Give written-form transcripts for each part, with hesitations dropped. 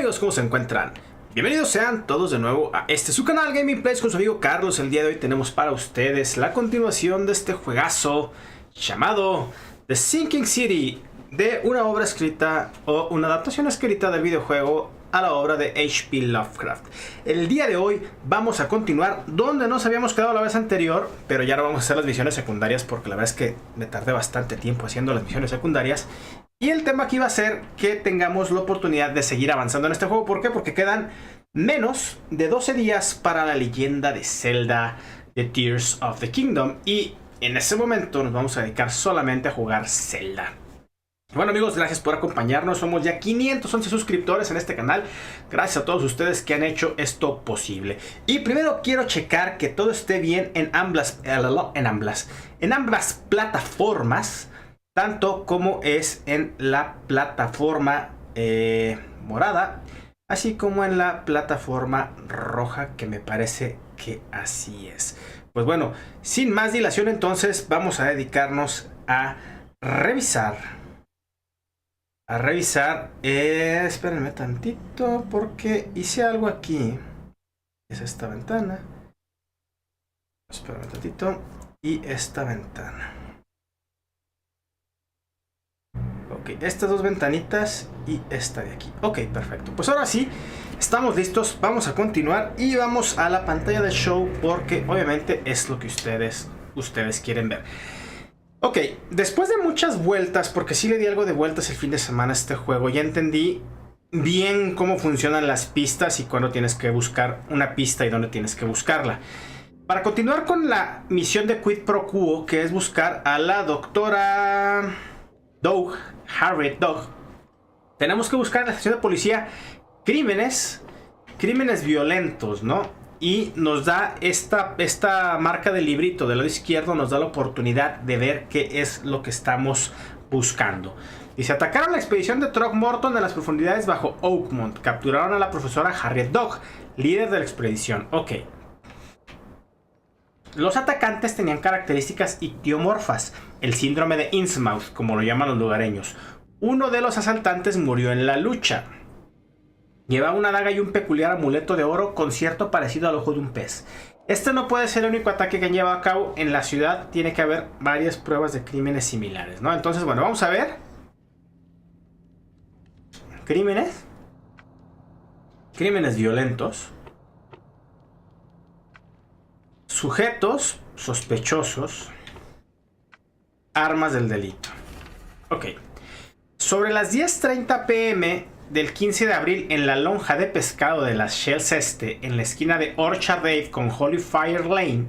amigos, ¿cómo se encuentran? Bienvenidos sean todos de nuevo a su canal Gaming Plays con su amigo Carlos. El día de hoy tenemos para ustedes la continuación de este juegazo llamado The Sinking City, de una obra escrita o una adaptación escrita del videojuego a la obra de H.P. Lovecraft. El día de hoy vamos a continuar donde nos habíamos quedado la vez anterior, pero ya no vamos a hacer las misiones secundarias porque la verdad es que me tardé bastante tiempo haciendo las misiones secundarias. Y el tema aquí va a ser que tengamos la oportunidad de seguir avanzando en este juego. ¿Por qué? Porque quedan menos de 12 días para la leyenda de Zelda, The Tears of the Kingdom. Y en ese momento nos vamos a dedicar solamente a jugar Zelda. Bueno amigos, gracias por acompañarnos. Somos ya 511 suscriptores en este canal. Gracias a todos ustedes que han hecho esto posible. Y primero quiero checar que todo esté bien en ambas plataformas. Tanto como es en la plataforma morada, así como en la plataforma roja, que me parece que así es. Pues bueno, sin más dilación entonces vamos a dedicarnos a revisar. Espérenme tantito porque hice algo aquí. Es esta ventana. Espérenme tantito. Y esta ventana. Ok, estas dos ventanitas y esta de aquí. Ok, perfecto. Pues ahora sí, estamos listos. Vamos a continuar y vamos a la pantalla del show porque obviamente es lo que ustedes quieren ver. Ok, después de muchas vueltas, porque sí le di algo de vueltas el fin de semana a este juego, ya entendí bien cómo funcionan las pistas y cuándo tienes que buscar una pista y dónde tienes que buscarla. Para continuar con la misión de Quid pro quo, que es buscar a la doctora Harriet, tenemos que buscar en la estación de policía crímenes violentos, ¿no? Y nos da esta marca del librito del lado izquierdo, nos da la oportunidad de ver qué es lo que estamos buscando. Dice: atacaron la expedición de Oakmont en las profundidades bajo Oakmont. Capturaron a la profesora Harriet, líder de la expedición. Ok. Los atacantes tenían características ictiomorfas, el síndrome de Innsmouth, como lo llaman los lugareños. Uno de los asaltantes murió en la lucha. Llevaba una daga y un peculiar amuleto de oro con cierto parecido al ojo de un pez. Este no puede ser el único ataque que han llevado a cabo en la ciudad. Tiene que haber varias pruebas de crímenes similares, ¿no? Entonces, bueno, vamos a ver. Crímenes violentos. Sujetos sospechosos. Armas del delito. Ok. Sobre las 10:30 p.m. del 15 de abril, en la lonja de pescado de las Shells en la esquina de Orchard Ave con Holy Fire Lane,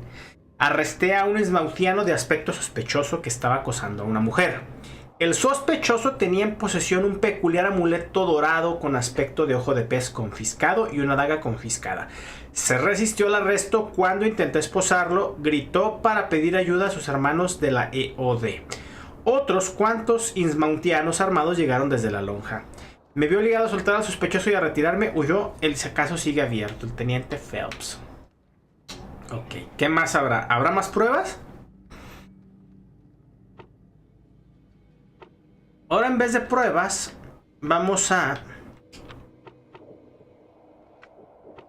arresté a un esmautiano de aspecto sospechoso que estaba acosando a una mujer. El sospechoso tenía en posesión un peculiar amuleto dorado con aspecto de ojo de pez confiscado y una daga confiscada. Se resistió al arresto cuando intenté esposarlo. Gritó para pedir ayuda a sus hermanos de la EOD. Otros cuantos innsmouthianos armados llegaron desde la lonja. Me vio obligado a soltar al sospechoso y a retirarme. Huyó. El caso sigue abierto. El teniente Phelps. Ok. ¿Qué más habrá? ¿Habrá más pruebas? Ahora, en vez de pruebas, vamos a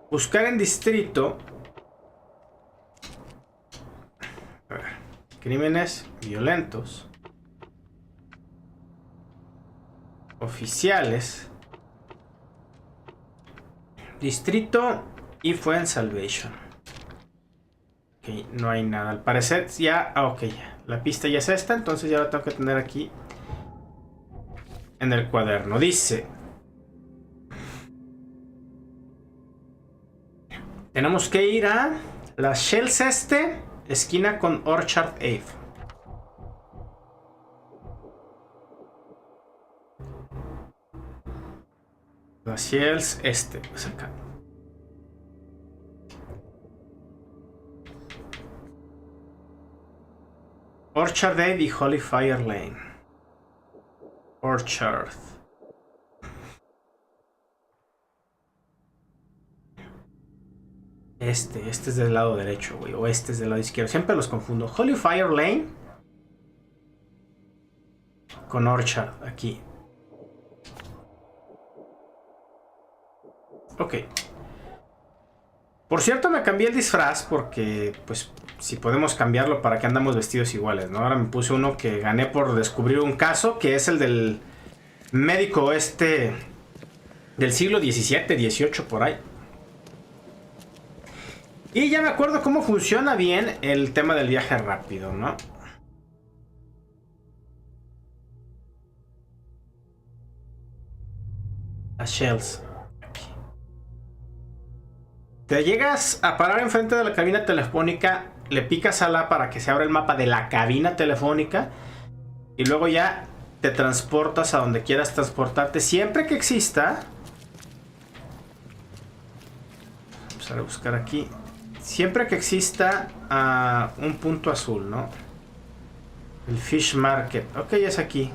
buscar en distrito. A ver, crímenes violentos. Oficiales. Distrito y fue en Salvation. Ok, no hay nada. Al parecer ya... ok, ya. La pista ya es esta, entonces ya la tengo que tener aquí en el cuaderno. Dice: tenemos que ir a la Shells esquina con Orchard Ave. La Shells pues acá. Orchard Ave y Holy Fire Lane. Orchard. Este es del lado derecho, güey. O este es del lado izquierdo. Siempre los confundo. Holy Fire Lane con Orchard aquí. Ok. Por cierto, me cambié el disfraz porque, pues, si podemos cambiarlo, ¿para qué andamos vestidos iguales, no? Ahora me puse uno que gané por descubrir un caso, que es el del médico del siglo XVII, XVIII, por ahí. Y ya me acuerdo cómo funciona bien el tema del viaje rápido, ¿no? Las shells. Aquí. Te llegas a parar enfrente de la cabina telefónica, le picas a la para que se abra el mapa de la cabina telefónica y luego ya te transportas a donde quieras transportarte, siempre que exista. Vamos a buscar aquí. Siempre que exista un punto azul, ¿no? El Fish Market. Ok, es aquí.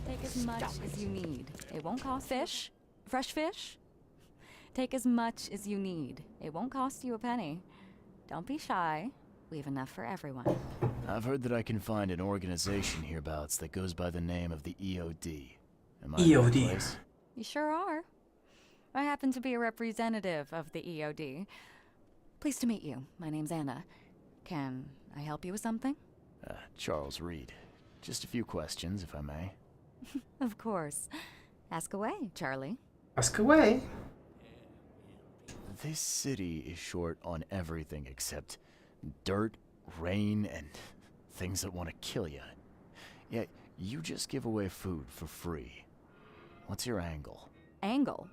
Take as much as you need. It won't cost fish. Fresh fish? Take as much as you need. It won't cost you a penny. Don't be shy. We have enough for everyone. I've heard that I can find an organization hereabouts that goes by the name of the EOD. Am I EOD. in the right place? You sure are. I happen to be a representative of the EOD. Pleased to meet you. My name's Anna. Can I help you with something? Charles Reed. Just a few questions, if I may. Of course. Ask away, Charlie. Ask away. This city is short on everything except dirt, rain, and things that want to kill you. Yet you just give away food for free. What's your angle? Angle?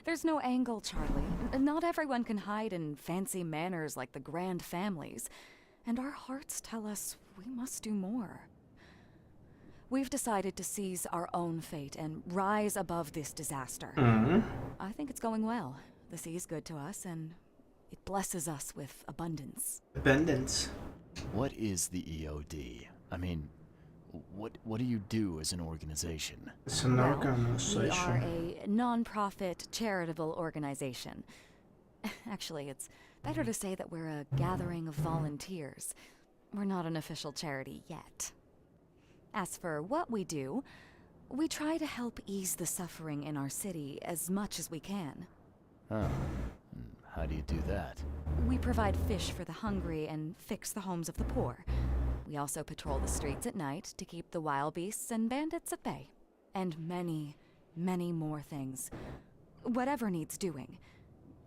There's no angle, Charlie. Not everyone can hide in fancy manners like the grand families. And our hearts tell us we must do more. We've decided to seize our own fate and rise above this disaster. Mm-hmm. I think it's going well. The sea is good to us, and it blesses us with abundance. Abundance. What is the EOD? I mean, what do you do as an organization? It's an We organization. are a non-profit charitable organization. Actually, it's better to say that we're a gathering of volunteers. We're not an official charity yet. As for what we do, we try to help ease the suffering in our city as much as we can. Huh. How do you do that? We provide fish for the hungry and fix the homes of the poor. We also patrol the streets at night to keep the wild beasts and bandits at bay. And many, many more things. Whatever needs doing.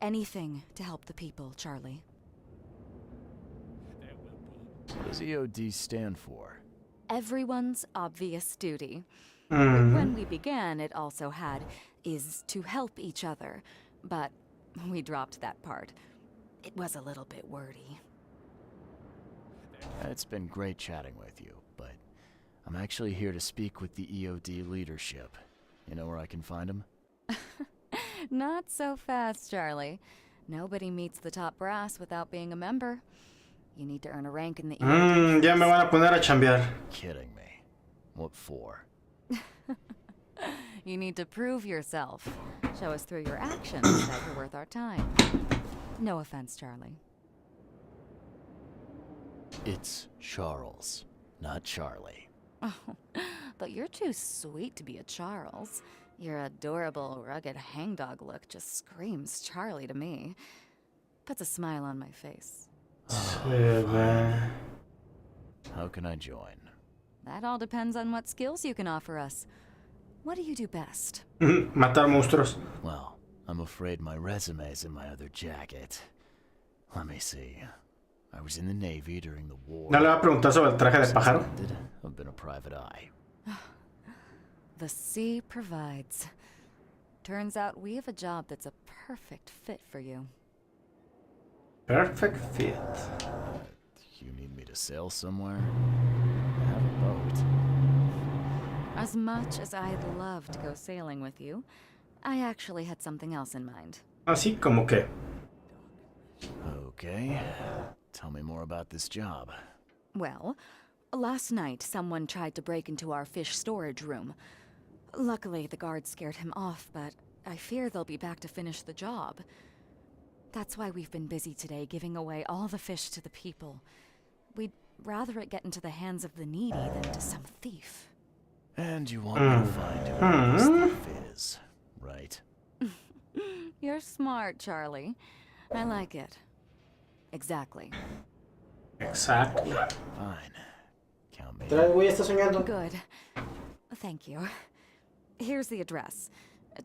Anything to help the people, Charlie. What does EOD stand for? Everyone's obvious duty. Mm. When we began, it also had is to help each other, but we dropped that part. It was a little bit wordy. It's been great chatting with you, but I'm actually here to speak with the EOD leadership. You know where I can find them? Not so fast, Charlie. Nobody meets the top brass without being a member. You need to earn a rank in the EOD. Ya me van a poner a chambear. Kidding me. What for? You need to prove yourself. Show us through your actions that you're worth our time. No offense, Charlie. It's Charles, not Charlie. Oh, but you're too sweet to be a Charles. Your adorable, rugged hangdog look just screams Charlie to me. Puts a smile on my face. How can I join? That all depends on what skills you can offer us. What do you do best? Matar monstruos. Well, I'm afraid my resume's in my other jacket. Let me see. I was in the Navy during the war. ¿No le va a preguntar sobre el traje de pájaro? I've been a private eye. The sea provides. Turns out we have a job that's a perfect fit for you. Perfect fit. You need me to sail somewhere? I have a boat. As much as I'd love to go sailing with you, I actually had something else in mind. Así como que. Okay. Tell me more about this job. Well, last night someone tried to break into our fish storage room. Luckily, the guards scared him off, but I fear they'll be back to finish the job. That's why we've been busy today giving away all the fish to the people. We'd rather it get into the hands of the needy than to some thief. And you want me to find who this thief is, right? You're smart, Charlie. I like it. Exactly. Exactly. Fine. Count me. ¿El güey está soñando? Good. Thank you. Here's the address.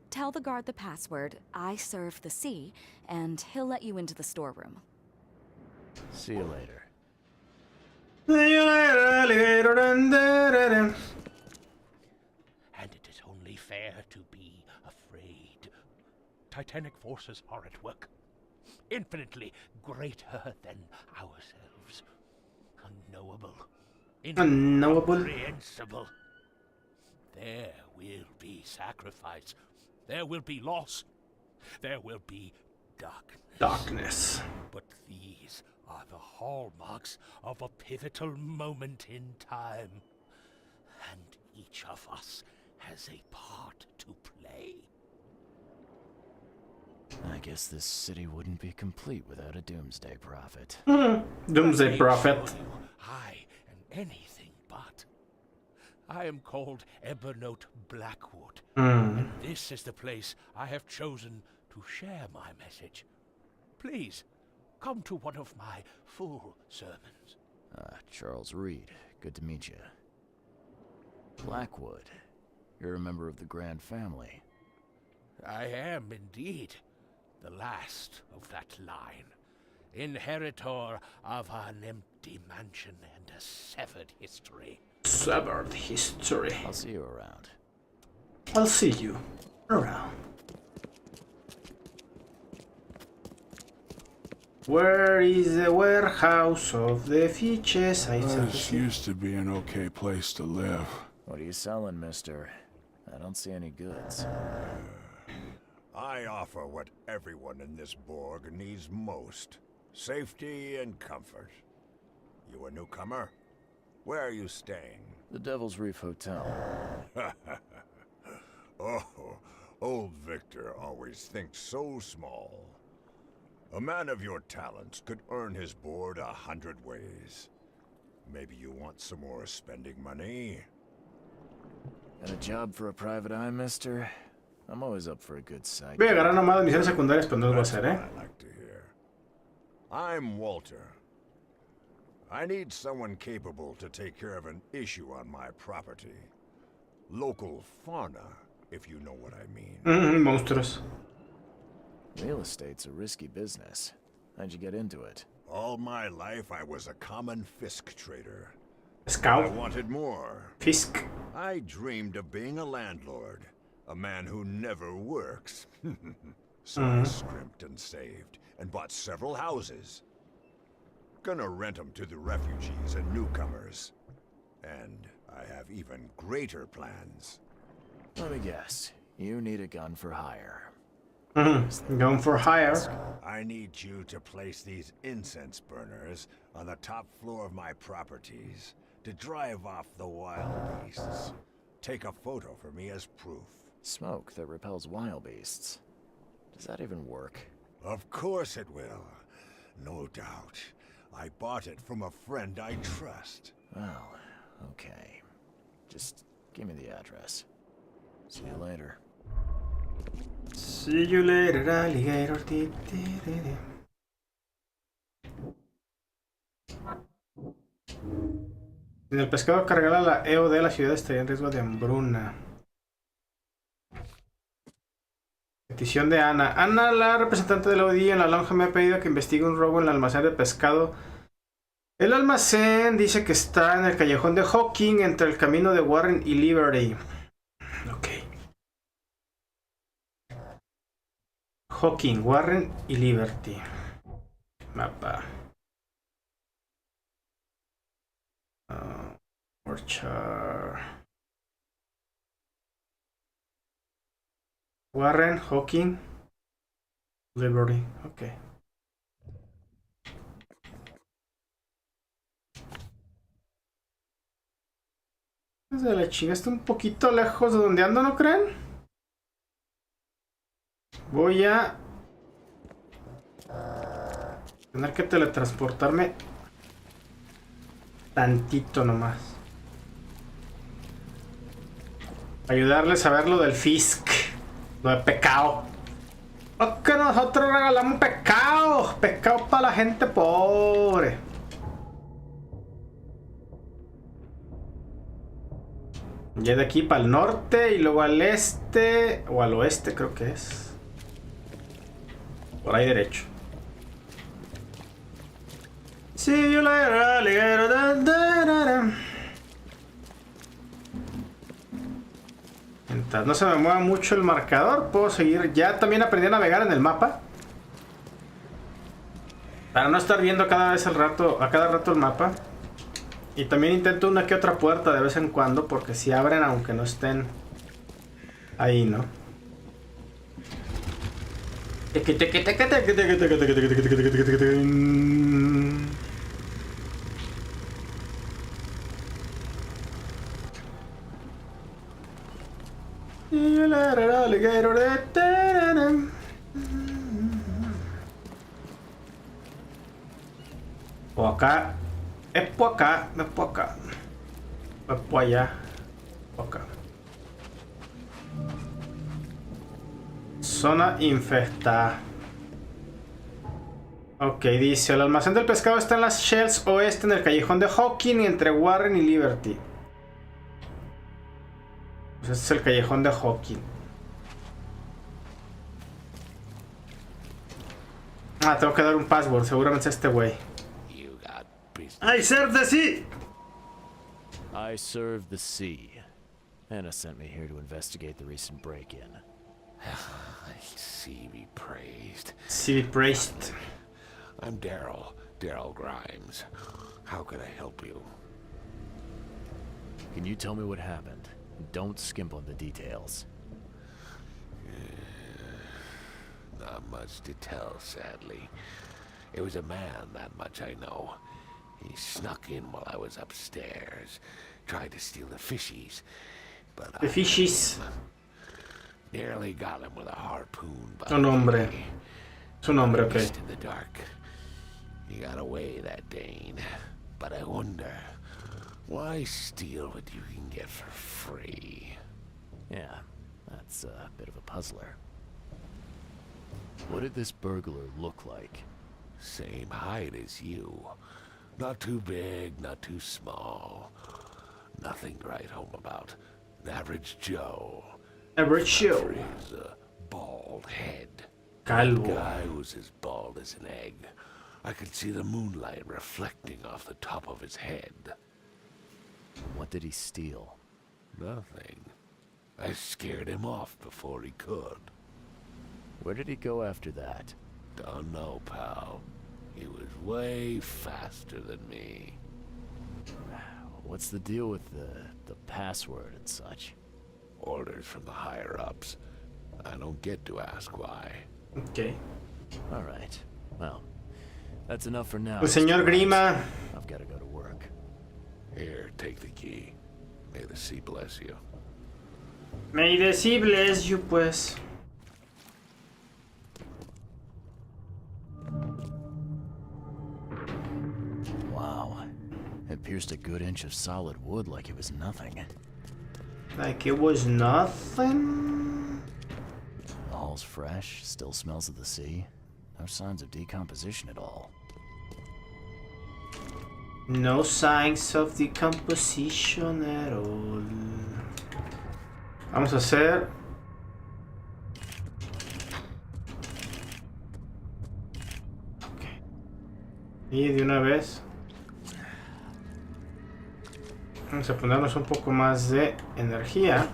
Tell the guard the password, I serve the sea, and he'll let you into the storeroom. See you later. See you later, alligator. And it is only fair to be afraid. Titanic forces are at work, infinitely greater than ourselves. Unknowable. Incomprehensible. There will be sacrifice. There will be loss. There will be darkness. But these are the hallmarks of a pivotal moment in time. And each of us has a part to play. I guess this city wouldn't be complete without a doomsday prophet. Doomsday prophet. I am anything but. I am called Ebernote Blackwood, and this is the place I have chosen to share my message. Please, come to one of my full sermons. Charles Reed, good to meet you. Blackwood, you're a member of the Grand Family. I am indeed the last of that line, inheritor of an empty mansion and a severed history. Severed history. I'll see you around. I'll see you around. Where is the warehouse of the fishes? This used to be an okay place to live. What are you selling, mister? I don't see any goods. I offer what everyone in this Borg needs most. Safety and comfort. You a newcomer? Where are you staying? The Devil's Reef Hotel. Oh, old Victor always thinks so small. A man of your talents could earn his board 100 ways. Maybe you want some more spending money? Got a job for a private eye, mister? I'm always up for a good sight. Voy a agarrar nomás misiones secundarias, pero no lo voy a That's hacer, what I like to hear. I'm Walter. I need someone capable to take care of an issue on my property. Local fauna, if you know what I mean. Monstruos. Real estate's a risky business. How'd you get into it? All my life I was a common fisk trader. I Scout. wanted more. Fisk. I dreamed of being a landlord. A man who never works. So I scrimped and saved, and bought several houses. Gonna rent them to the refugees and newcomers. And I have even greater plans. Let me guess. You need a gun for hire. Going for hire. I need you to place these incense burners on the top floor of my properties to drive off the wild beasts. Take a photo for me as proof. Smoke that repels wild beasts. Does that even work? Of course it will. No doubt. I bought it from a friend I trust. Well, okay. Just give me the address. See you later. See you later, alligator. Si el pescado cargara la EOD, la ciudad estaría en riesgo de hambruna. Petición de Ana. Ana, la representante de la ODI en la lonja, me ha pedido que investigue un robo en el almacén de pescado. El almacén dice que está en el callejón de Hawking, entre el camino de Warren y Liberty. Ok. Hawking, Warren y Liberty. Mapa. Orchard. Warren, Hawking, Liberty. Ok. Desde la chinga está un poquito lejos de donde ando, ¿no creen? Voy a tener que teletransportarme Tantito nomás. Ayudarles a ver lo del Fisk. Lo de pecado. Porque nosotros regalamos pecado. Pecado para la gente pobre. Ya de aquí para el norte y luego al este. O al oeste creo que es. Por ahí derecho. See you later, alligator. Da, da, da, da. Mientras no se me mueva mucho el marcador, puedo seguir. Ya también aprendí a navegar en el mapa. Para no estar viendo cada rato el mapa. Y también intento una que otra puerta de vez en cuando, porque si abren aunque no estén ahí, ¿no? O acá. Es por acá, no es por acá. Es por allá. Por acá. Zona infestada. Ok, dice, el almacén del pescado está en las Shells oeste, en el callejón de Hawking y entre Warren y Liberty. Pues este es el callejón de Hawking. Ah, tengo que dar un password, seguramente es este güey. I serve the sea! I serve the sea. Anna sent me here to investigate the recent break-in. Sea be praised. Sea be praised. I'm Daryl Grimes. How can I help you? Can you tell me what happened? Don't skimp on the details. Not much to tell, sadly. It was a man, that much I know. He snuck in while I was upstairs, tried to steal the fishies, but The fishies. Nearly got him with a harpoon. But Un hombre. Es un hombre, okay. In the dark. He got away, that Dane. But I wonder, why steal what you can get for free? Yeah, that's a bit of a puzzler. What did this burglar look like? Same height as you. Not too big, not too small. Nothing to write home about. An average Joe. Average Joe. His bald head. Calvo. The guy was as bald as an egg. I could see the moonlight reflecting off the top of his head. What did he steal? Nothing. I scared him off before he could. Where did he go after that? Don't know, pal. He was way faster than me. What's the deal with the password and such? Orders from the higher-ups. I don't get to ask why. Okay. All right. Well, that's enough for now. El señor Grima. I've got to go to work. Here, take the key. May the sea bless you. May the sea bless you, pues. Wow. It pierced a good inch of solid wood like it was nothing. Like it was nothing. The hall's fresh, still smells of the sea. No signs of decomposition at all. No signs of decomposition at all. Vamos a hacer. Okay. Y de una vez. Vamos a ponernos un poco más de energía.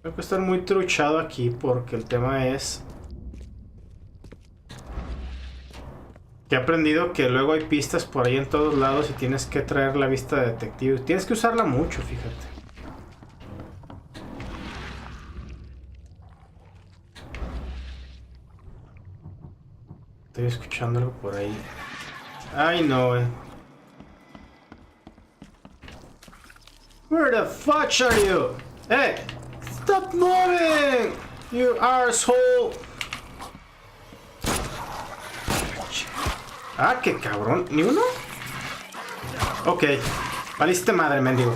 Tengo que estar muy truchado aquí porque el tema es que he aprendido que luego hay pistas por ahí en todos lados y tienes que traer la vista de detective. Tienes que usarla mucho, fíjate. Estoy escuchando algo por ahí. Ay, no, Where the fudge are you? Hey! Stop moving! You arsehole! Ah, qué cabrón. ¿Ni uno? Ok. Valiste madre, mendigo.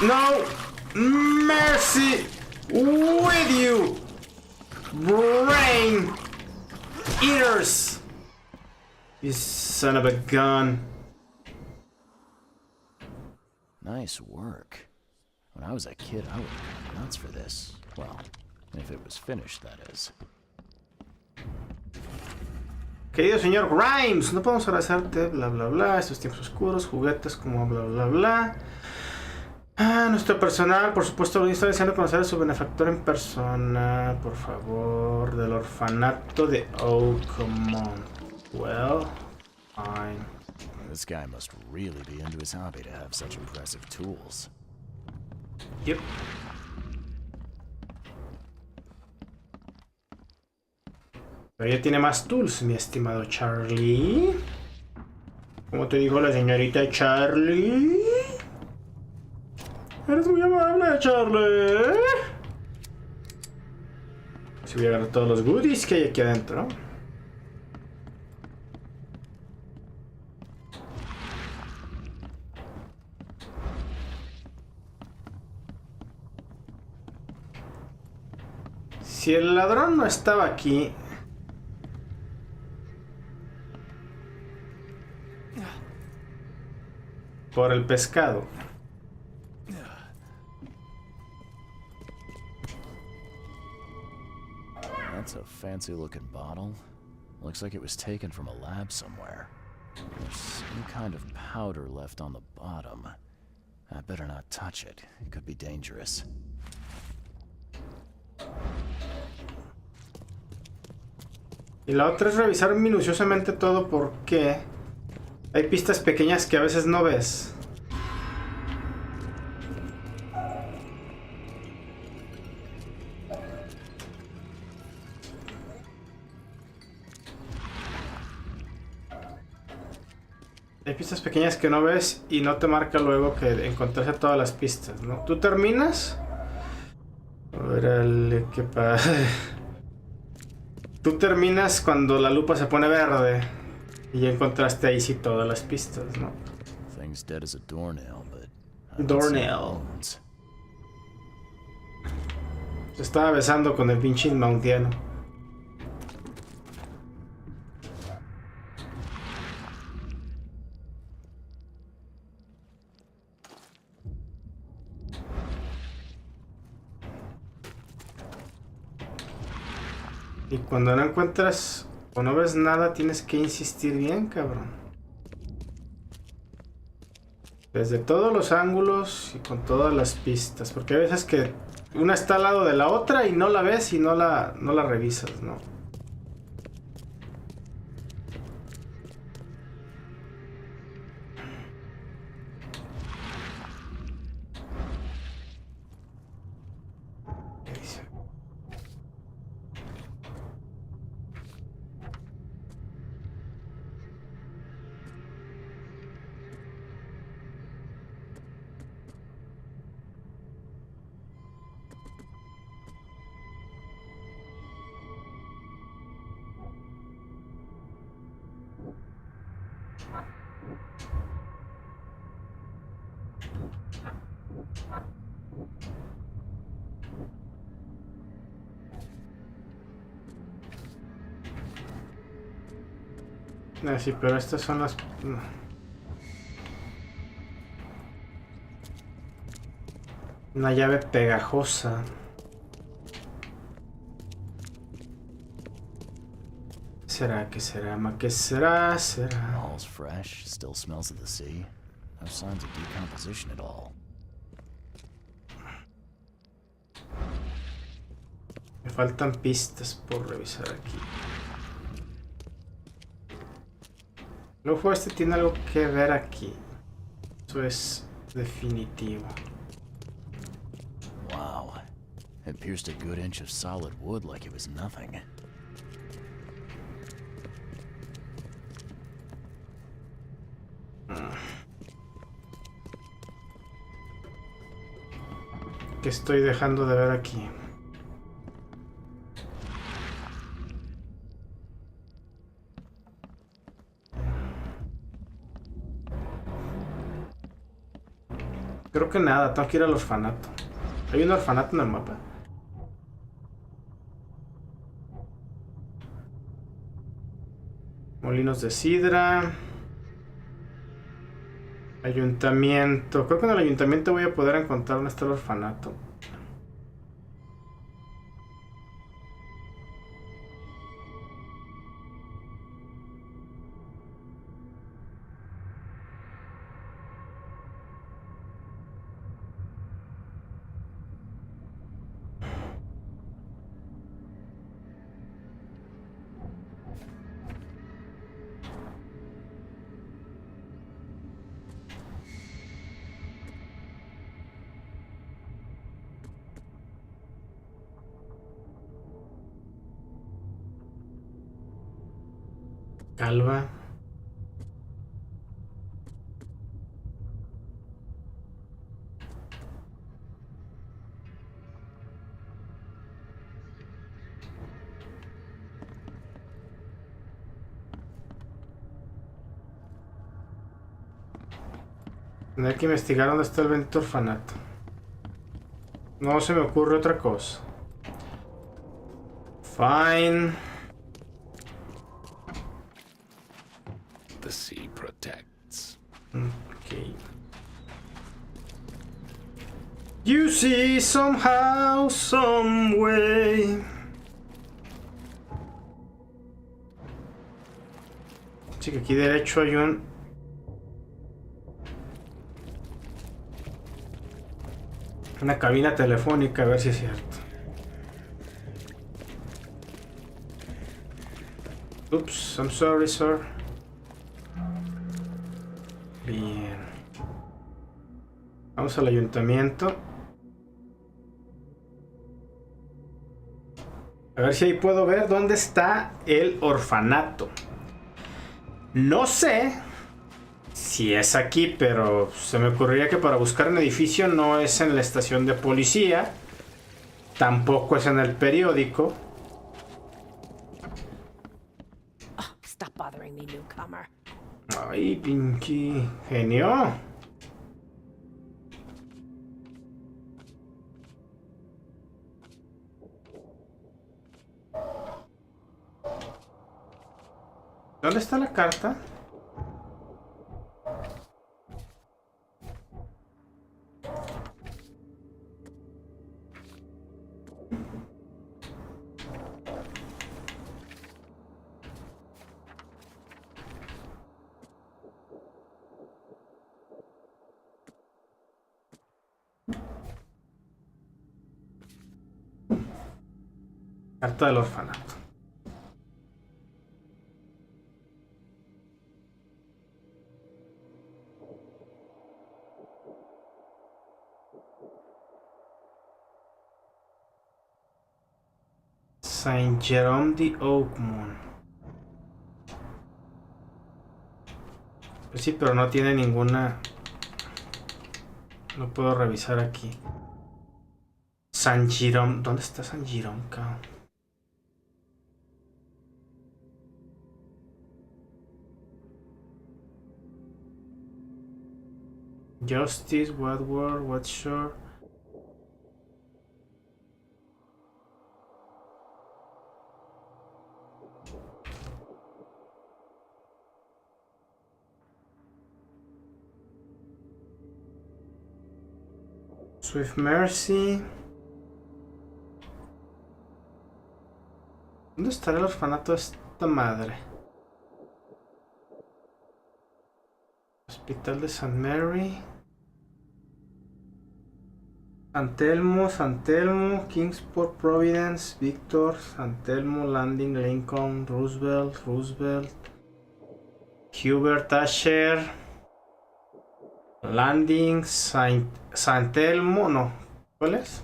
No mercy with you, brain eaters. You son of a gun. Nice work. When I was a kid, I would have gone nuts for this. Well, if it was finished, that is. Querido señor Grimes, no podemos agradecerte, bla bla bla, estos tiempos oscuros, juguetes como bla bla bla. Ah, nuestro personal, por supuesto, está deseando conocer a su benefactor en persona, por favor, del orfanato de Oakmont. Well, fine. This guy must really be into his hobby to have such impressive tools. Yep. Pero ya tiene más tools, mi estimado Charlie. ¿Cómo te dijo la señorita Charlie? Eres muy amable, Charlie. Si voy a agarrar todos los goodies que hay aquí adentro. Si el ladrón no estaba aquí... por el pescado. That's a fancy-looking bottle. Looks like it was taken from a lab somewhere. There's some kind of powder left on the bottom. I better not touch it. It could be dangerous. Y la otra es revisar minuciosamente todo porque hay pistas pequeñas que a veces no ves. Hay pistas pequeñas que no ves y no te marca luego que encontraste todas las pistas, ¿no? ¿Tú terminas? Órale, qué padre. Tú terminas cuando la lupa se pone verde y ya encontraste ahí sí todas las pistas, ¿no? Thing's dead as a doornail, but Doornail. Se estaba besando con el pinche inmountiano. Y cuando no encuentras o no ves nada, tienes que insistir bien, cabrón. Desde todos los ángulos y con todas las pistas. Porque hay veces que una está al lado de la otra y no la ves y no la revisas, ¿no? Sí, pero estas son las... no. Una llave pegajosa. ¿Será? ¿Qué será? ¿Qué será? ¿Será? all's fresh, still smells of the sea. No signs of decomposition at all. Me faltan pistas por revisar aquí. Luego este tiene algo que ver aquí. Eso es definitivo. Wow. It pierced a good inch of solid wood like it was nothing. ¿Qué estoy dejando de ver aquí? Creo que nada, tengo que ir al orfanato. ¿Hay un orfanato en el mapa? Molinos de sidra. Ayuntamiento. Creo que en el ayuntamiento voy a poder encontrar dónde está el orfanato. Calva. Tendré que investigar dónde está el bendito orfanato. No se me ocurre otra cosa. Fine. The sea protects. Okay. You see somehow, some way. Sí, que aquí derecho hay una cabina telefónica, a ver si es cierto. Oops, I'm sorry, sir. Bien. Vamos al ayuntamiento. A ver si ahí puedo ver dónde está el orfanato. No sé si es aquí, pero se me ocurriría que para buscar un edificio no es en la estación de policía. Tampoco es en el periódico. Oh, stop bothering me, newcomer. Ay, pinche genio. ¿Dónde está la carta? Carta del orfanato. Saint Jerome de Oakmont. Pues sí, pero no tiene ninguna. No puedo revisar aquí. San Jerome. ¿Dónde está San Jerome, cabrón? Justice, what word, what shore. Swift Mercy. ¿Dónde estará el orfanato de esta madre? Hospital de St. Mary. San Telmo, Kingsport, Providence, Victor, San Telmo, Landing, Lincoln, Roosevelt, Hubert, Asher, Landing, San Telmo, no. ¿Cuál es?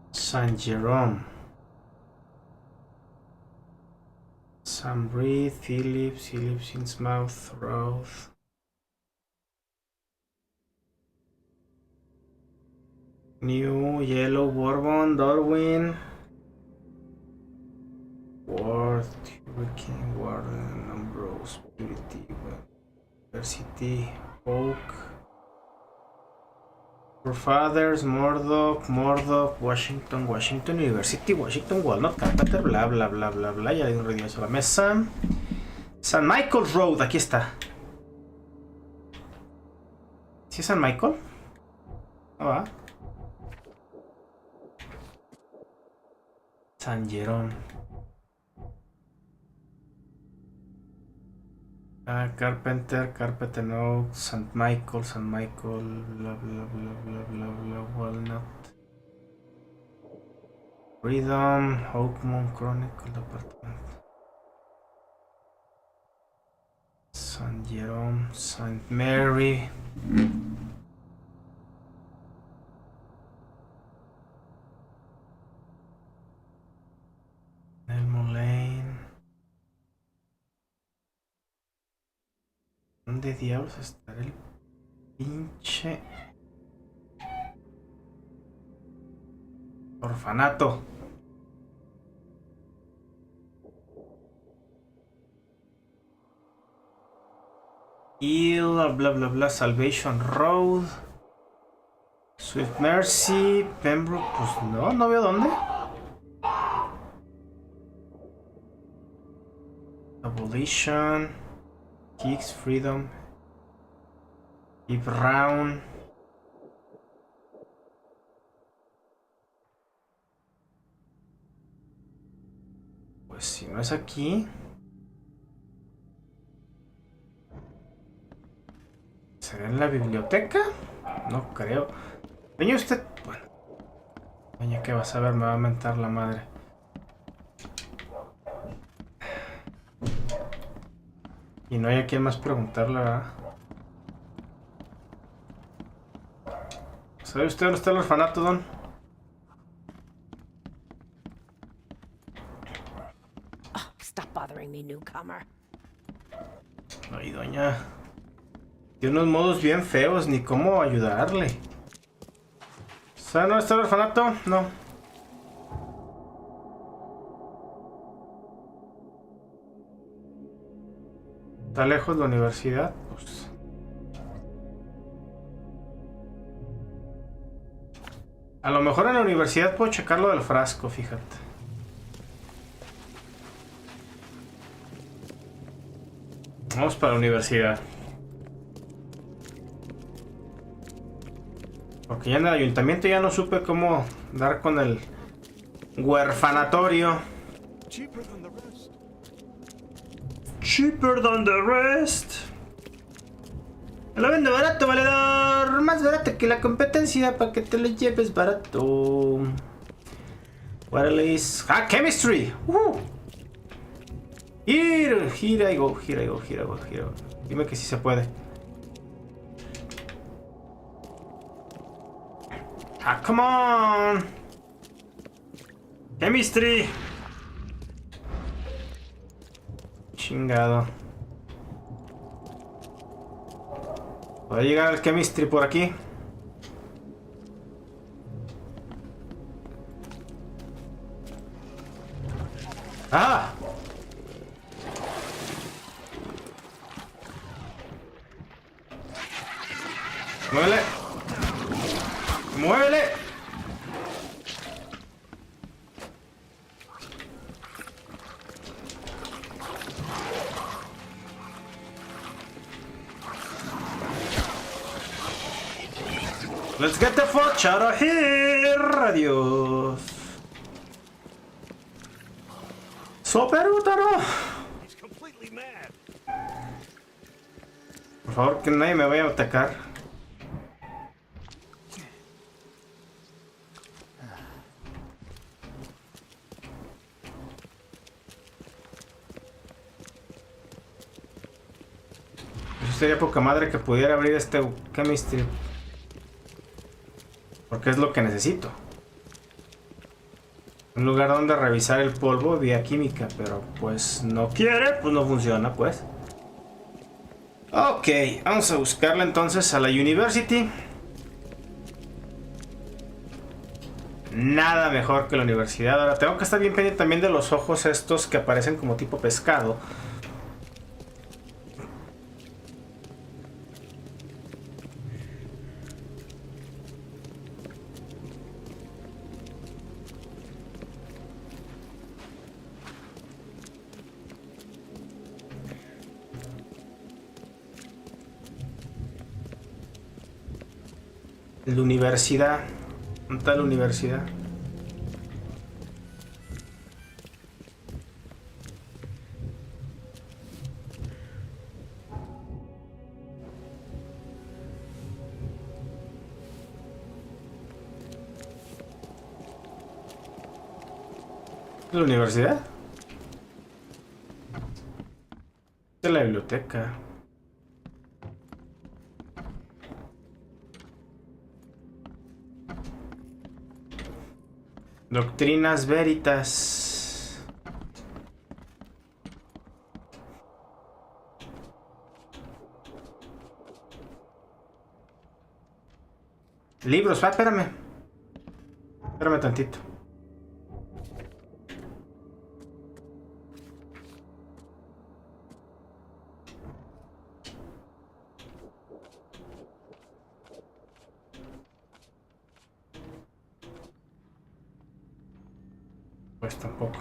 San Jerome. San Breed, Phillips, Innsmouth Road. New, Yellow, Bourbon, Darwin, Ward, Hurricane, Warden, Ambrose, Purity, University, Oak, Forefathers, Murdoch, Washington, Washington University, Washington, Walnut, Carpenter, bla bla bla bla bla. Ya le di un redillazo a la mesa. San Michael Road, aquí está. ¿Sí es San Michael? Ah, va. San Jerome. Carpenter, no, St. Michael, bla bla bla bla bla bla, Walnut, Freedom, Oakmont, Chronicle, Department, San Jerome, St. Mary, Elmo Lane. ¿Dónde diablos estará el pinche orfanato? Hill, bla bla bla, Salvation Road, Swift Mercy, Pembroke, pues no veo dónde. Abolition, Kicks, Freedom, y Brown. Pues si no es aquí. ¿Será en la biblioteca? No creo. Doña, usted... Bueno. Doña, ¿qué vas a ver? Me va a mentar la madre. Y no hay a quien más preguntarle, ¿verdad? ¿Sabe usted dónde está el orfanato, don? Oh, stop bothering me, newcomer. Ay, doña. Tiene unos modos bien feos, ni cómo ayudarle. ¿Sabe dónde está el orfanato? No. ¿Está lejos de la universidad? Pues... A lo mejor en la universidad puedo checar lo del frasco, fíjate. Vamos para la universidad. Porque ya en el ayuntamiento ya no supe cómo dar con el huerfanatorio. Cheaper than the rest. Lo vendo barato, valedor. Más barato que la competencia para que te lo lleves barato. What is... Ah, chemistry. Here I go. Dime que sí se puede. Ah, come on. Chemistry. Chingado. ¿Puede llegar el chemistry por aquí? ¡Ah! ¡Muévele! ¡Muévele! Let's get the fuck out of here. Adiós. Super Butaro. Por favor, que nadie me vaya a atacar. Eso sería poca madre que pudiera abrir este chemistry. Porque es lo que necesito. Un lugar donde revisar el polvo vía química. Pero pues no quiere, pues no funciona pues. Ok, vamos a buscarla entonces a la University. Nada mejor que la universidad. Ahora tengo que estar bien pendiente también de los ojos estos que aparecen como tipo pescado. La universidad. ¿Dónde está la universidad? ¿La universidad? De la biblioteca. Doctrinas Veritas. Libros, espérame. Espérame tantito. Pues tampoco.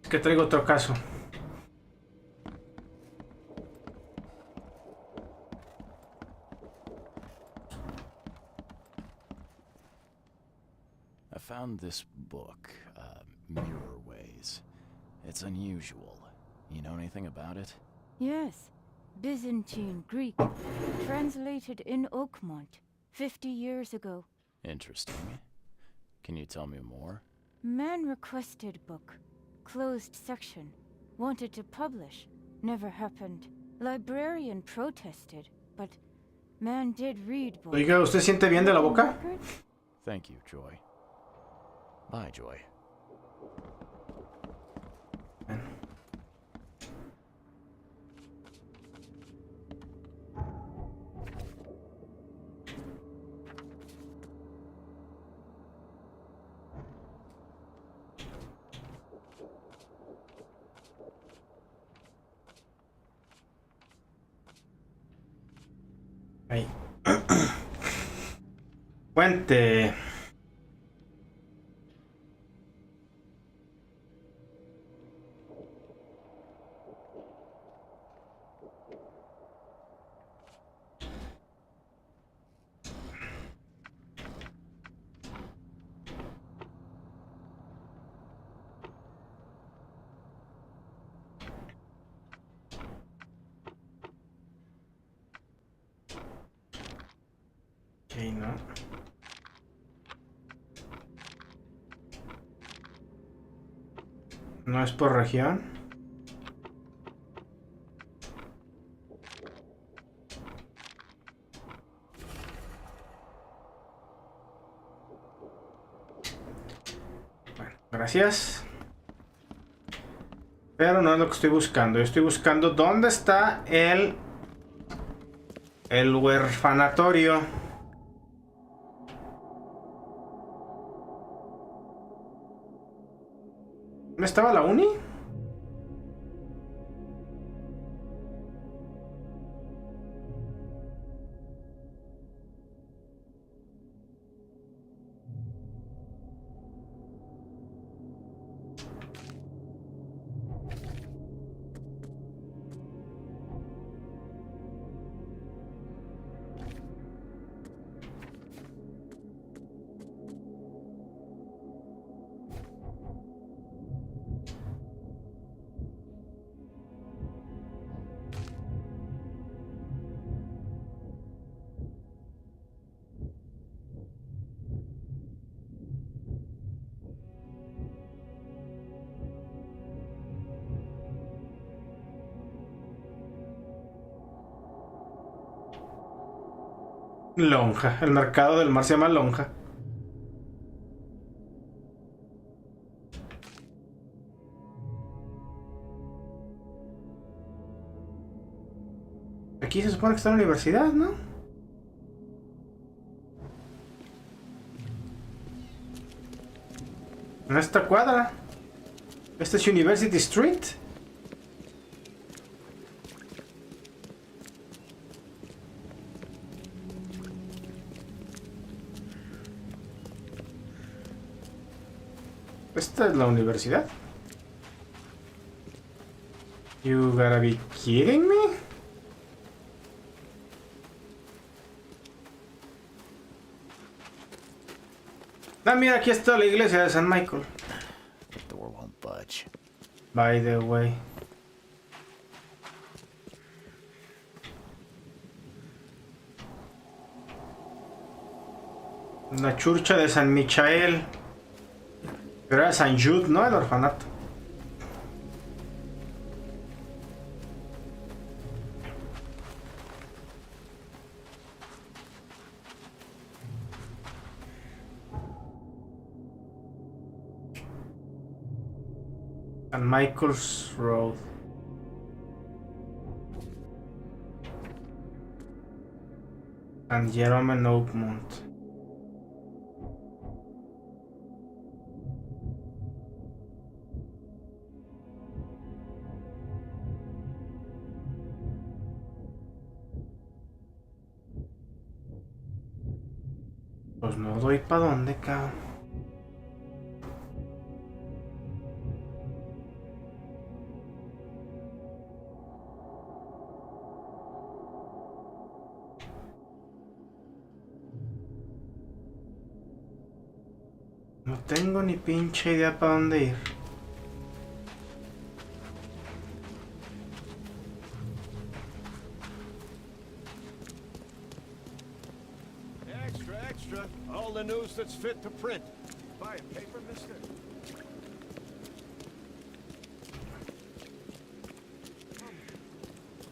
Es que traigo otro caso. I found this book, Mirror Ways. It's unusual. You know anything about it? Yes. Byzantine Greek. Translated in Oakmont 50 years ago. Interesting. Can you tell me more? Man requested book. Closed section. Wanted to publish. Never happened. Librarian protested, but man did read book. Oiga, ¿usted siente bien de la boca? Thank you, Joy. Bye, Joy. Ahí. Puente. Ok, no. No es por región. Bueno, gracias. Pero no es lo que estoy buscando. Yo estoy buscando dónde está el huerfanatorio. ¿Dónde estaba la uni? Lonja. El mercado del mar se llama Lonja. Aquí se supone que está la universidad, ¿no? En esta cuadra. Esta es University Street. Esta es la universidad. You gotta be kidding me. Ah, mira, aquí está la iglesia de San Michael. The door won't budge. By the way. La churcha de San Michael. Pero era San Jude, ¿no? El orfanato. San Michael's Road. San Jerome en Oakmont. Pues no doy pa' dónde, cabrón. No tengo ni pinche idea para dónde ir. Extra, extra. All the news that's fit to print. Buy a paper, mister?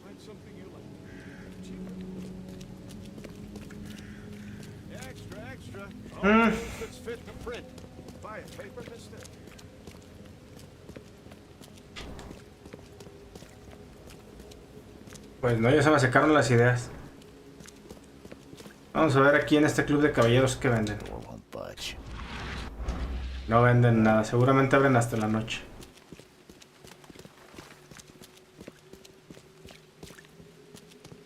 Find something you like. Extra, extra. All the news that's fit to print. Buy a paper, mister? Pues no, ya se me secaron las ideas. Vamos a ver aquí en este club de caballeros qué venden. Door won't budge. No venden nada, seguramente abren hasta la noche.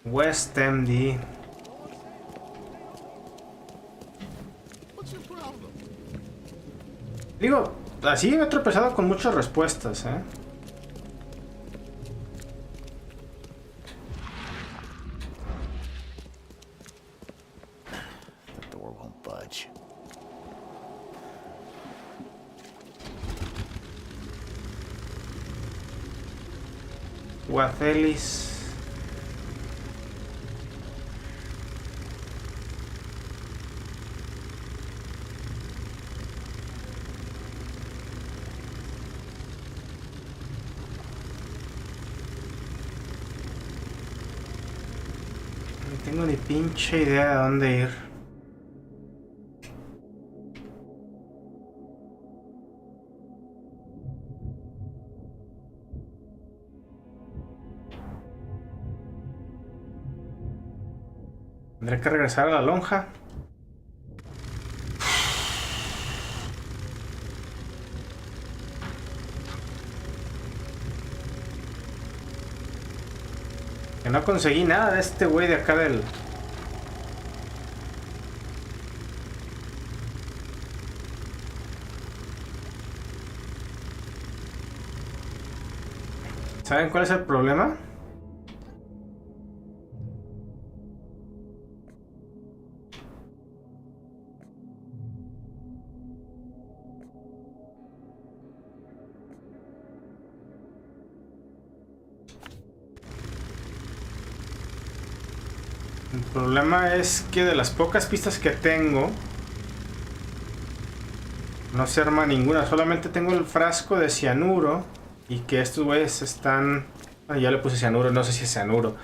West MD. Digo, así me he tropezado con muchas respuestas, ¿eh? The door won't budge. Guacelis. No tengo ni pinche idea de dónde ir. Tendré que regresar a la lonja. Que no conseguí nada de este güey de acá del... ¿Saben cuál es el problema? El problema es que de las pocas pistas que tengo no se arma ninguna, solamente tengo el frasco de cianuro y que estos güeyes están... Bueno, ya le puse cianuro, no sé si es cianuro.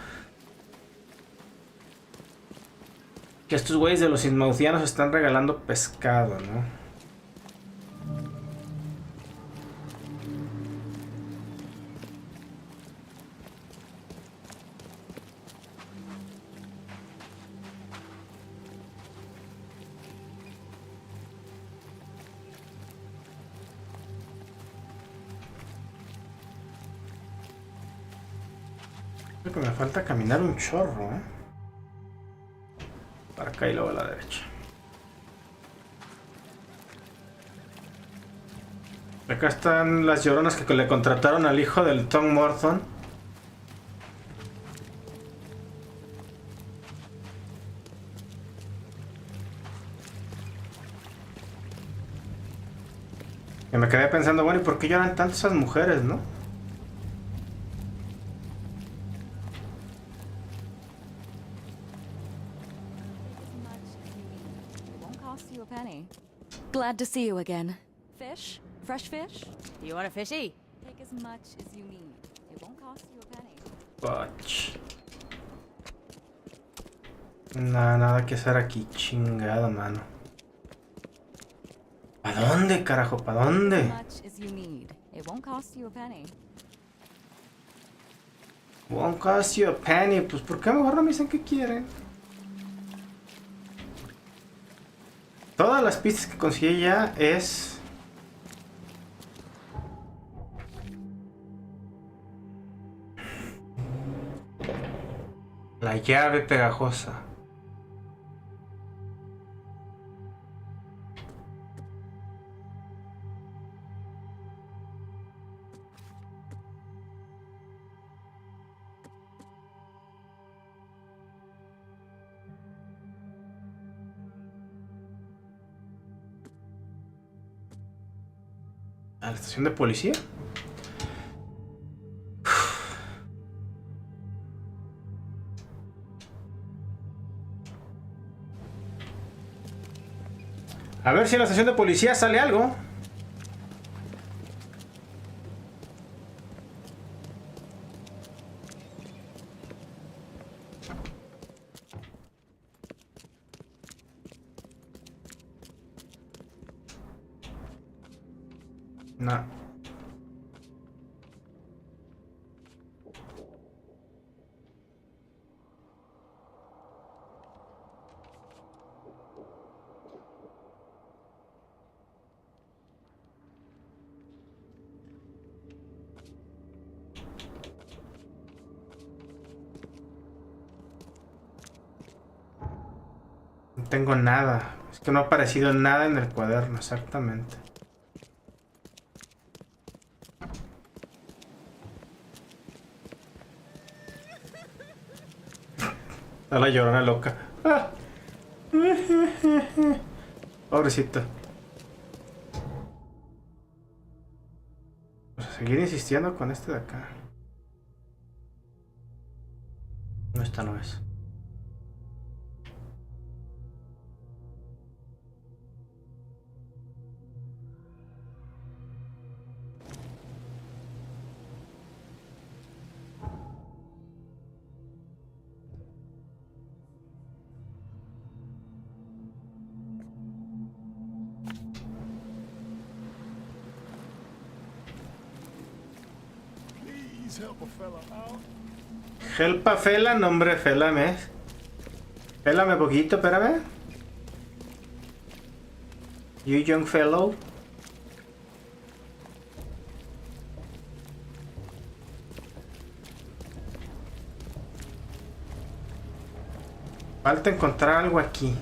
Que estos güeyes de los inmaudianos están regalando pescado, ¿no? Creo que me falta caminar un chorro, ¿eh? Para acá y luego a la derecha. Acá están las lloronas que le contrataron al hijo del Tom Morton. Y me quedé pensando, bueno, ¿y por qué lloran tanto esas mujeres, no? Glad to see you again. Fish? Fresh fish? You want a fishy? Take as much as you need. It won't cost you a penny. Bach. Nada que hacer aquí, chingada mano. ¿Para dónde, carajo? ¿Para dónde? As much as you need. It won't cost you a penny. Won't cost you a penny. Pues ¿por qué mejor no me dicen qué quieren? Todas las pistas que conseguí ya es... la llave pegajosa. ¿A la estación de policía? A ver si en la estación de policía sale algo. No. No tengo nada. Es que no ha aparecido nada en el cuaderno, exactamente. Está la llorona loca. Ah. Pobrecito. Vamos a seguir insistiendo con este de acá. No, esta no es. Helpa Fela, nombre Félame. Félame poquito, espérame. You young fellow. Falta encontrar algo aquí.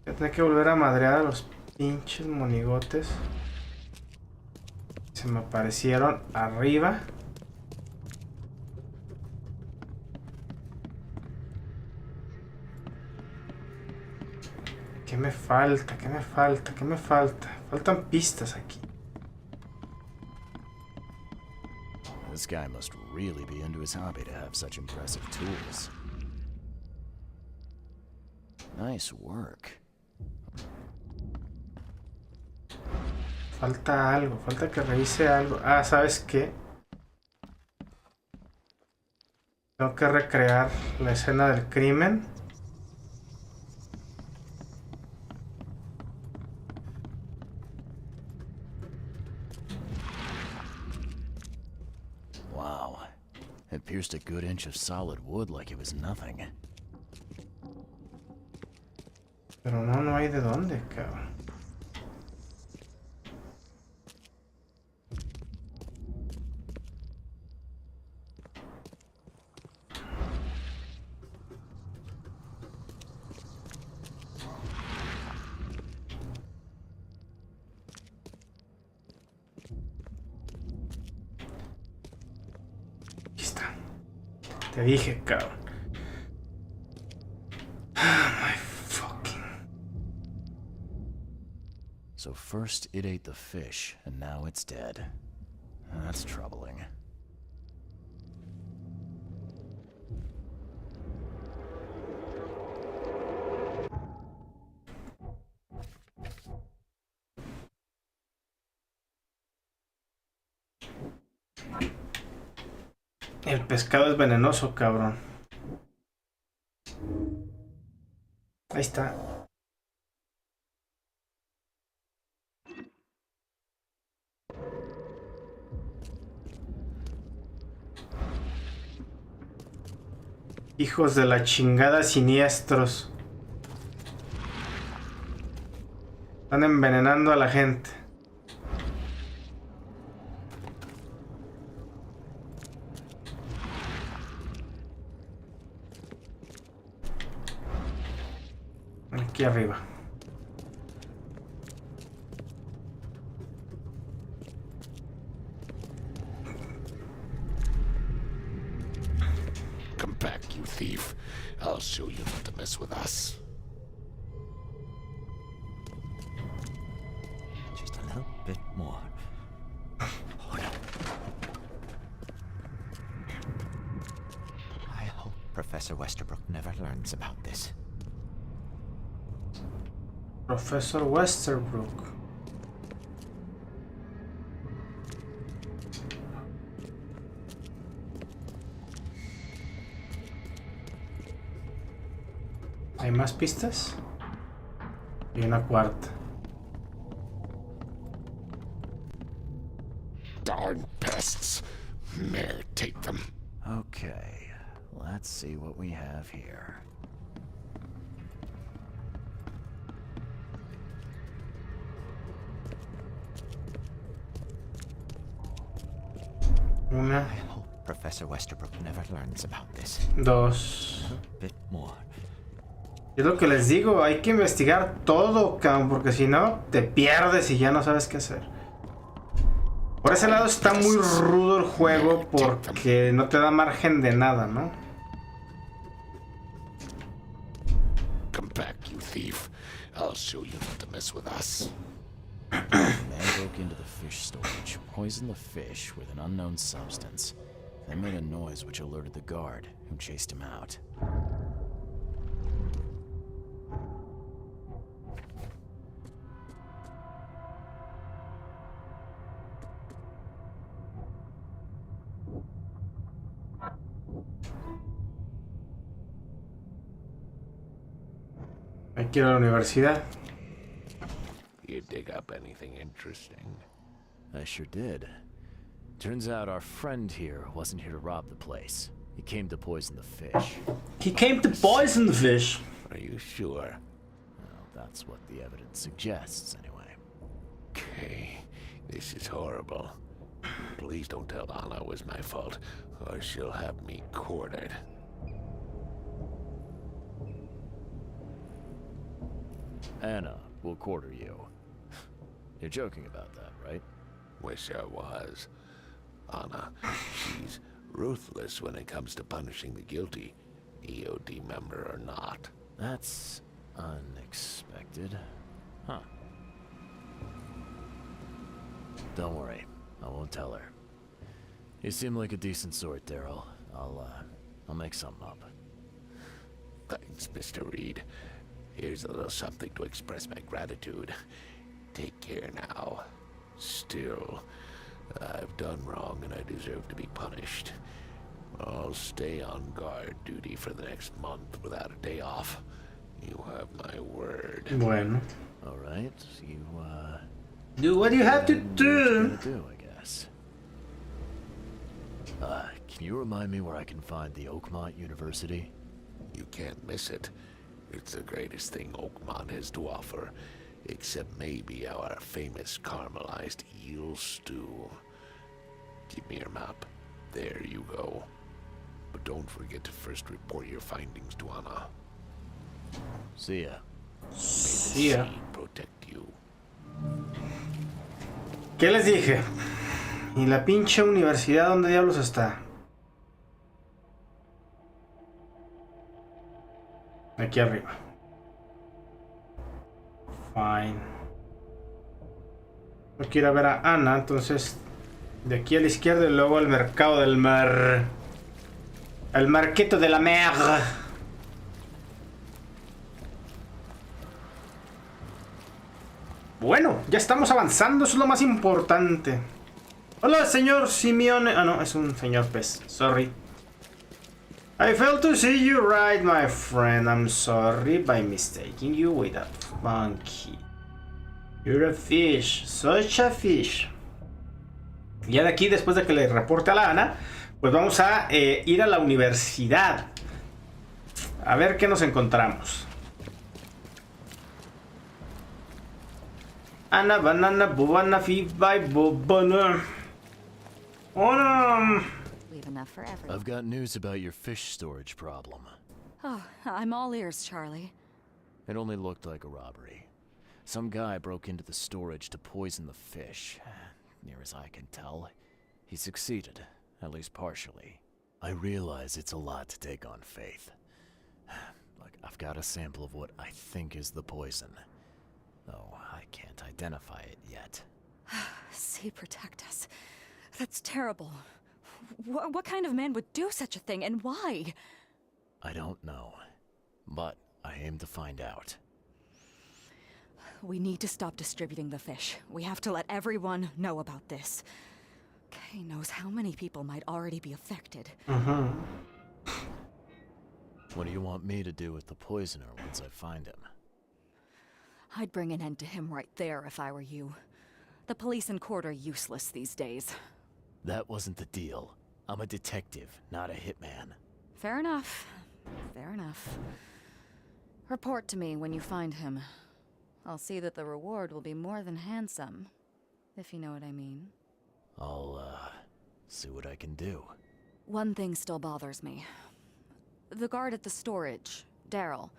Voy a tener que volver a madrear a los pinches monigotes. Se me aparecieron arriba. ¿Qué me falta? ¿Qué me falta? ¿Qué me falta? Faltan pistas aquí. This guy must really be into his hobby to have such impressive tools. Nice work. Falta algo, falta que revise algo. Ah, ¿sabes qué? Tengo que recrear la escena del crimen. Wow. It pierced a good inch of solid wood like it was nothing. Pero no hay de dónde, cabrón. Te dije, cabrón. My fucking... So first it ate the fish, and now it's dead. That's troubling. El pescado es venenoso, cabrón. Ahí está. Hijos de la chingada siniestros. Están envenenando a la gente. Aquí arriba. Come back, you thief. I'll show you not to mess with us. Just a little bit more. Oh, no. I hope Professor Westerbrook never learns about this. Professor Westerbrook. ¿Hay más pistas? Y una cuarta. Darn pests. Mere take them. Okay, let's see what we have here. Una, I hope Professor Westerbrook never learns about this. dos. A bit more. Es lo que les digo, hay que investigar todo, cabrón, porque si no, te pierdes y ya no sabes qué hacer. Por ese lado está muy rudo el juego porque no te da margen de nada, ¿no? Come back, you thief. I'll show you not to mess with us. Man broke into the fish storage, poisoned the fish with an unknown substance, then made a noise which alerted the guard, who chased him out. Hay que ir a la universidad. You dig up anything interesting? I sure did. Turns out our friend here wasn't here to rob the place. He came to poison the fish. He came to poison the fish. Are you sure? Well, that's what the evidence suggests, anyway. Okay, this is horrible. Please don't tell Anna it was my fault, or she'll have me quartered. Anna will quarter you. You're joking about that, right? Wish I was. Anna, she's ruthless when it comes to punishing the guilty, EOD member or not. That's unexpected. Huh. Don't worry, I won't tell her. You seem like a decent sort, Daryl. I'll make something up. Thanks, Mr. Reed. Here's a little something to express my gratitude. Take care now. Still, I've done wrong and I deserve to be punished. I'll stay on guard duty for the next month without a day off. You have my word. Bueno. All right, you Do what you have to what do. you're gonna do, I guess. Can you remind me where I can find the Oakmont University? You can't miss it. It's the greatest thing Oakmont has to offer, except maybe our famous caramelized eel stew. Give me your map. There you go. But don't forget to first report your findings to Anna. See ya. May the See ya. sea protect you. ¿Qué les dije? ¿Y la pinche universidad dónde diablos está? Aquí arriba. Fine. No quiero ver a Ana, entonces de aquí a la izquierda y luego al mercado del mar. El marquito de la mer. Bueno, ya estamos avanzando, eso es lo más importante. Hola, señor Simeone. Ah, no, es un señor pez. Sorry. I failed to see you right, my friend. I'm sorry by mistaking you with a monkey. You're a fish, such a fish. Ya de aquí, después de que le reporte a la Ana, pues vamos a ir a la universidad. A ver qué nos encontramos. Ana, banana, bobana, fibai, bobana. Leave enough for everyone. I've got news about your fish storage problem. Oh, I'm all ears, Charlie. It only looked like a robbery. Some guy broke into the storage to poison the fish. Near as I can tell, he succeeded, at least partially. I realize it's a lot to take on faith. Look, I've got a sample of what I think is the poison, though I can't identify it yet. See, protect us. That's terrible. What kind of man would do such a thing, and why? I don't know, but I aim to find out. We need to stop distributing the fish. We have to let everyone know about this. Kay knows how many people might already be affected. What do you want me to do with the poisoner once I find him? I'd bring an end to him right there if I were you. The police and court are useless these days. That wasn't the deal. I'm a detective, not a hitman. Fair enough. Fair enough. Report to me when you find him. I'll see that the reward will be more than handsome, if you know what I mean. I'll, see what I can do. One thing still bothers me. The guard at the storage, Daryl.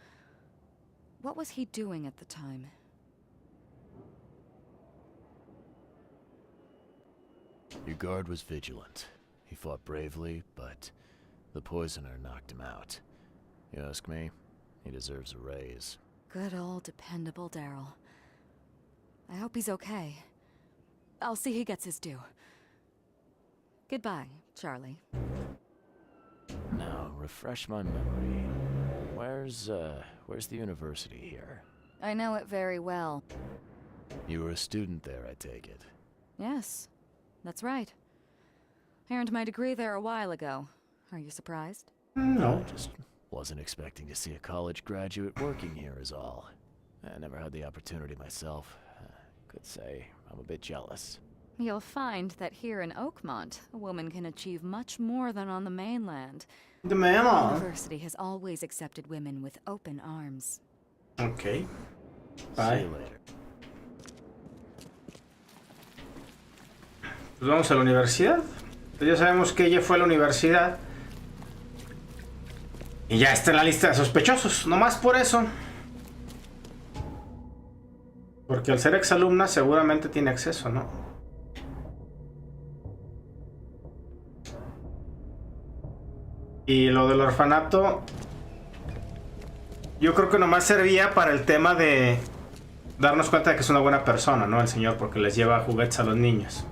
What was he doing at the time? Your guard was vigilant. He fought bravely, but the poisoner knocked him out. You ask me, he deserves a raise. Good old dependable Daryl. I hope he's okay. I'll see he gets his due. Goodbye, Charlie. Now, refresh my memory. Where's the university here? I know it very well. You were a student there, I take it. Yes, that's right. I earned my degree there a while ago. Are you surprised? No. I just wasn't expecting to see a college graduate working here is all. I never had the opportunity myself. Could say I'm a bit jealous. You'll find that here in Oakmont, a woman can achieve much more than on the mainland. The mainland. The university has always accepted women with open arms. Okay. See Bye. you later. Pues vamos a la universidad. Ya sabemos que ella fue a la universidad. Y ya está en la lista de sospechosos. Nomás por eso. Porque al ser exalumna seguramente tiene acceso, ¿no? Y lo del orfanato, yo creo que nomás servía para el tema de darnos cuenta de que es una buena persona, ¿no? El señor, porque les lleva juguetes a los niños.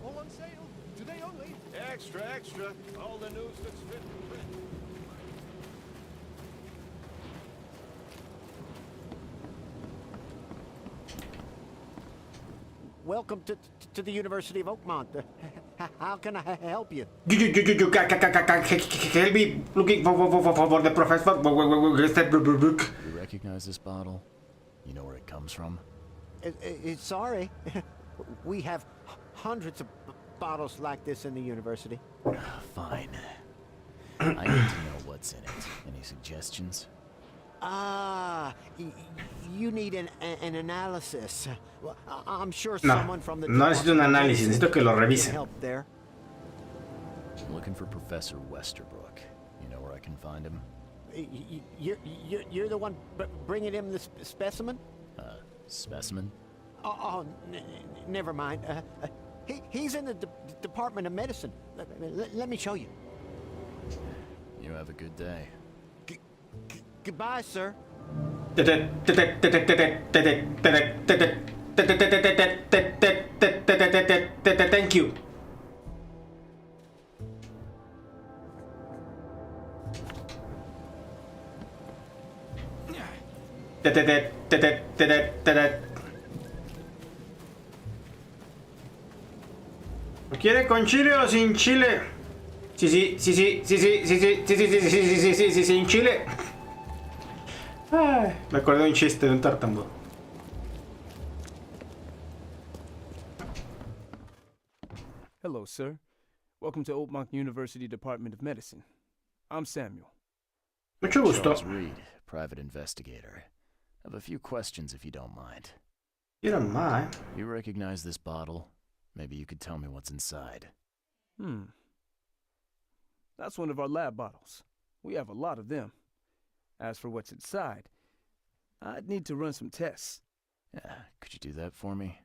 All on sale. Today only. Extra, extra. All the news that's fit for print. Welcome to the University of Oakmont. How can I help you? You help me looking for the professor. You recognize this bottle? You know where it comes from? Sorry. We have hundreds of bottles like this in the university. Fine. I need to know what's in it. Any suggestions? You need an analysis. Well, I'm sure No, someone from the no necesito un análisis, necesito que lo can revisen. help there. I'm looking for Professor Westerbrook. You know where I can find him? You're the one bringing him the specimen? Specimen? Never mind. He's in the Department of Medicine. Let me show you. You have a good day. Goodbye, sir. Thank you. ¿Lo quiere con chile o sin chile? Sí, sin chile. Ay, me acordé de un chiste de un tartamudo. Hello, sir. Welcome to Oakmont University Department of Medicine. I'm Samuel. Mucho gusto. Charles Reed, private investigator. I have a few questions if you don't mind. You don't mind? You recognize this bottle? Maybe you could tell me what's inside. That's one of our lab bottles. We have a lot of them. As for what's inside, I'd need to run some tests. Yeah, could you do that for me?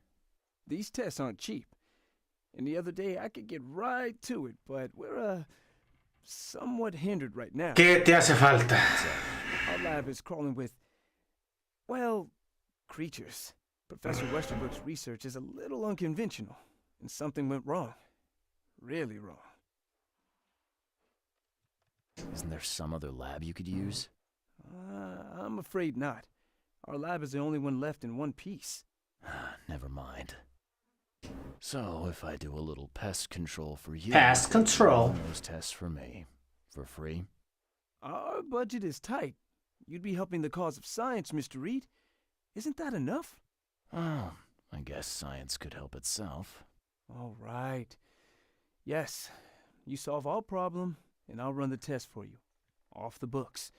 These tests aren't cheap. And the other day I could get right to it, but we're, somewhat hindered right now. ¿Qué te hace falta? Our lab is crawling with, well, creatures. Professor Westerbrook's research is a little unconventional, and something went wrong. Really wrong. Isn't there some other lab you could use? I'm afraid not. Our lab is the only one left in one piece. Never mind. So, if I do a little pest control for you... Pest control? And those tests for me. For free? Our budget is tight. You'd be helping the cause of science, Mr. Reed. Isn't that enough? Oh, I guess science could help itself. All right. Yes, you solve all problem, and I'll run the test for you. Off the books.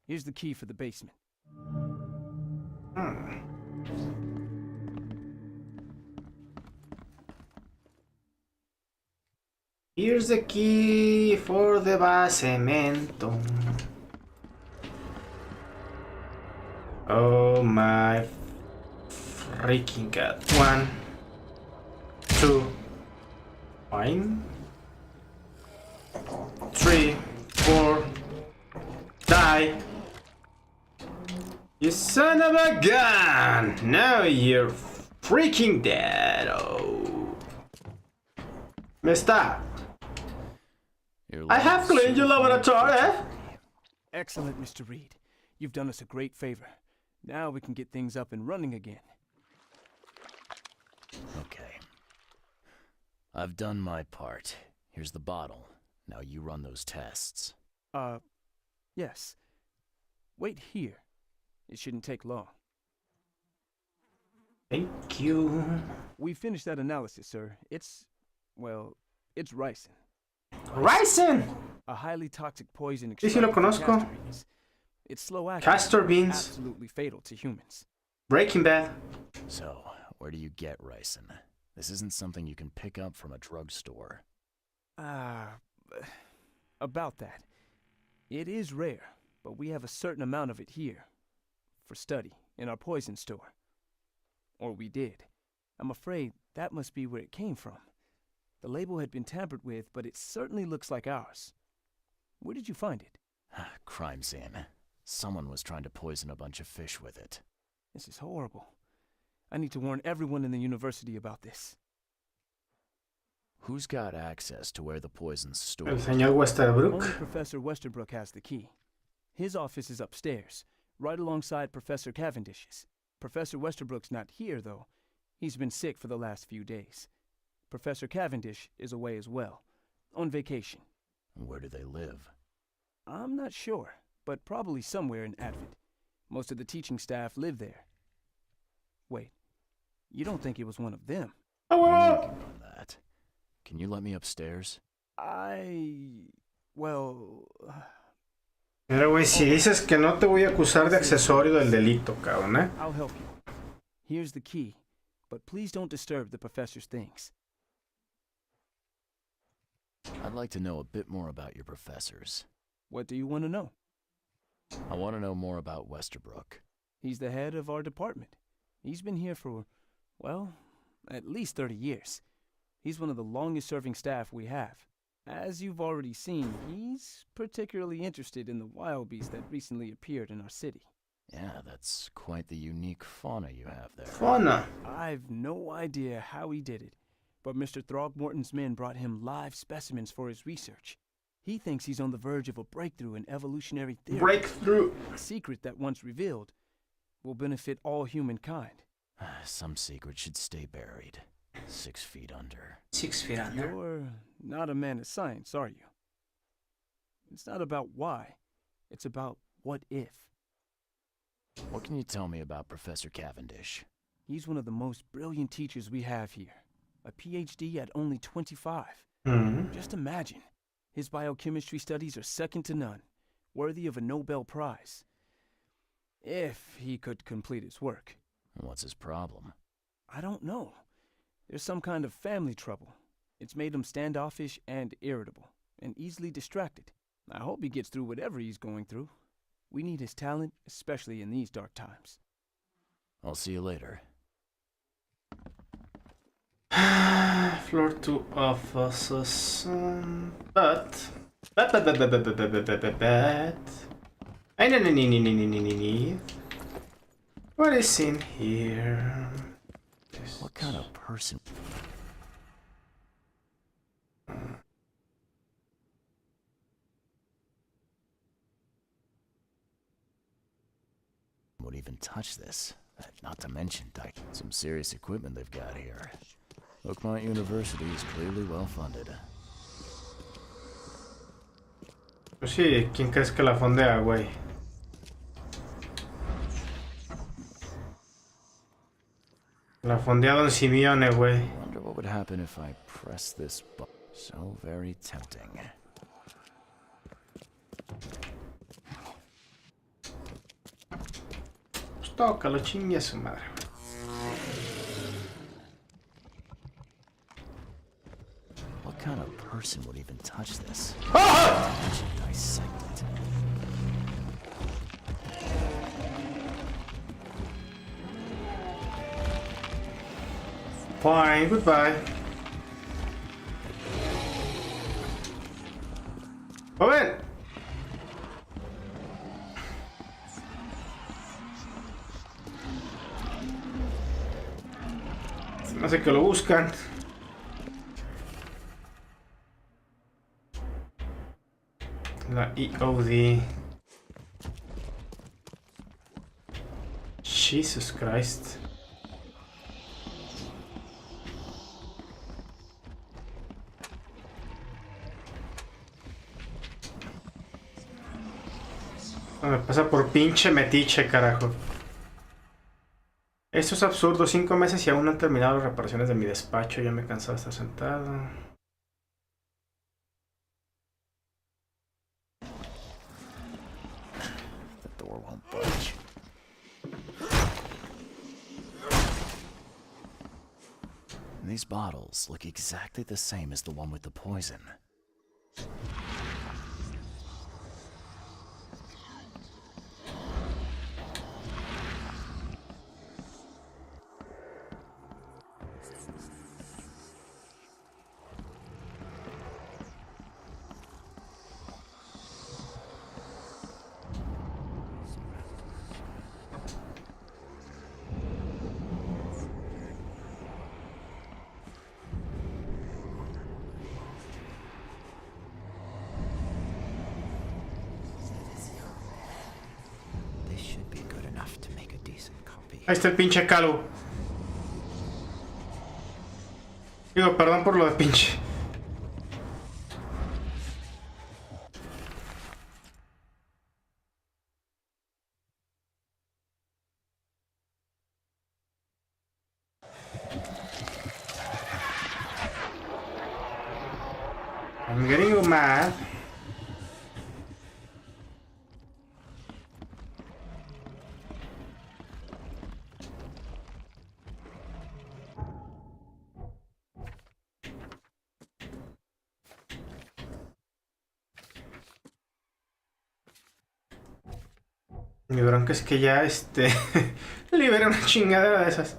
Here's the key for the basement. Here's the key for the basemento. Oh my freaking god. 1, 2, 3, 4. Die. You son of a gun! Now you're freaking dead. Oh. Mister. I have cleaned your laboratory. Excellent, Mr. Reed. You've done us a great favor. Now we can get things up and running again. Okay. I've done my part. Here's the bottle. Now you run those tests. Yes. Wait here. It shouldn't take long. Thank you. We finished that analysis, sir. It's ricin. Ricin! A highly toxic poison Sí, lo conozco. It's slow acting. Castor beans. Absolutely fatal to humans. Breaking Bad. So, where do you get ricin? This isn't something you can pick up from a drugstore. About that. It is rare, but we have a certain amount of it here. For study, in our poison store. Or we did. I'm afraid that must be where it came from. The label had been tampered with, but it certainly looks like ours. Where did you find it? Crime scene. Someone was trying to poison a bunch of fish with it. This is horrible. I need to warn everyone in the university about this. Who's got access to where the poison's stored? El señor Westerbrook. Only Professor Westerbrook has the key. His office is upstairs, right alongside Professor Cavendish's. Professor Westerbrook's not here, though. He's been sick for the last few days. Professor Cavendish is away as well, on vacation. Where do they live? I'm not sure, but probably somewhere in Advent. Most of the teaching staff live there. Wait, you don't think it was one of them? Oh, well. On that. Can you let me upstairs? Mira, güey, si dices que no te voy a acusar de accesorio del delito, cabrón, ¿eh? I'll help you. Here's the key, but please don't disturb the professor's things. I'd like to know a bit more about your professors. What do you want to know? I want to know more about Westerbrook. He's the head of our department. He's been here for, well, at least 30 years. He's one of the longest-serving staff we have. As you've already seen, he's particularly interested in the wild beast that recently appeared in our city. Yeah, that's quite the unique fauna you have there. Fauna. I've no idea how he did it, but Mr. Throgmorton's men brought him live specimens for his research. He thinks he's on the verge of a breakthrough in evolutionary theory. Breakthrough. A secret that, once revealed, will benefit all humankind. Some secret should stay buried. 6 feet under. 6 feet under. You're not a man of science, are you? It's not about why. It's about what if. What can you tell me about Professor Cavendish? He's one of the most brilliant teachers we have here. A PhD at only 25. Just imagine. His biochemistry studies are second to none, worthy of a Nobel Prize. If he could complete his work. What's his problem? I don't know. There's some kind of family trouble. It's made him standoffish and irritable, and easily distracted. I hope he gets through whatever he's going through. We need his talent, especially in these dark times. I'll see you later. Floor 2 offices. But. What is in here? What kind of person would even touch this? Not to mention some serious equipment they've got here. Oakmont University is clearly well funded. Pues sí, ¿quién crees que la fondea, güey? La fondea Don Simeone, güey. Wonder what would happen if I press this button. So very tempting. Pues tócalo, chingue a su madre. What kind of person would even touch this? Ah! Dissect it. Fine, goodbye. ¡Joven! Se me hace que lo buscan. La EOD. Jesus Christ. No me pasa por pinche metiche, carajo. Esto es absurdo. 5 meses y aún no han terminado las reparaciones de mi despacho. Ya me he cansado de estar sentado. The door won't budge. These bottles look exactly the same as the one with the poison. Ahí está el pinche calvo. Digo, perdón por lo de pinche. I'm getting mad. Mi bronca es que ya Liberé una chingadera de esas.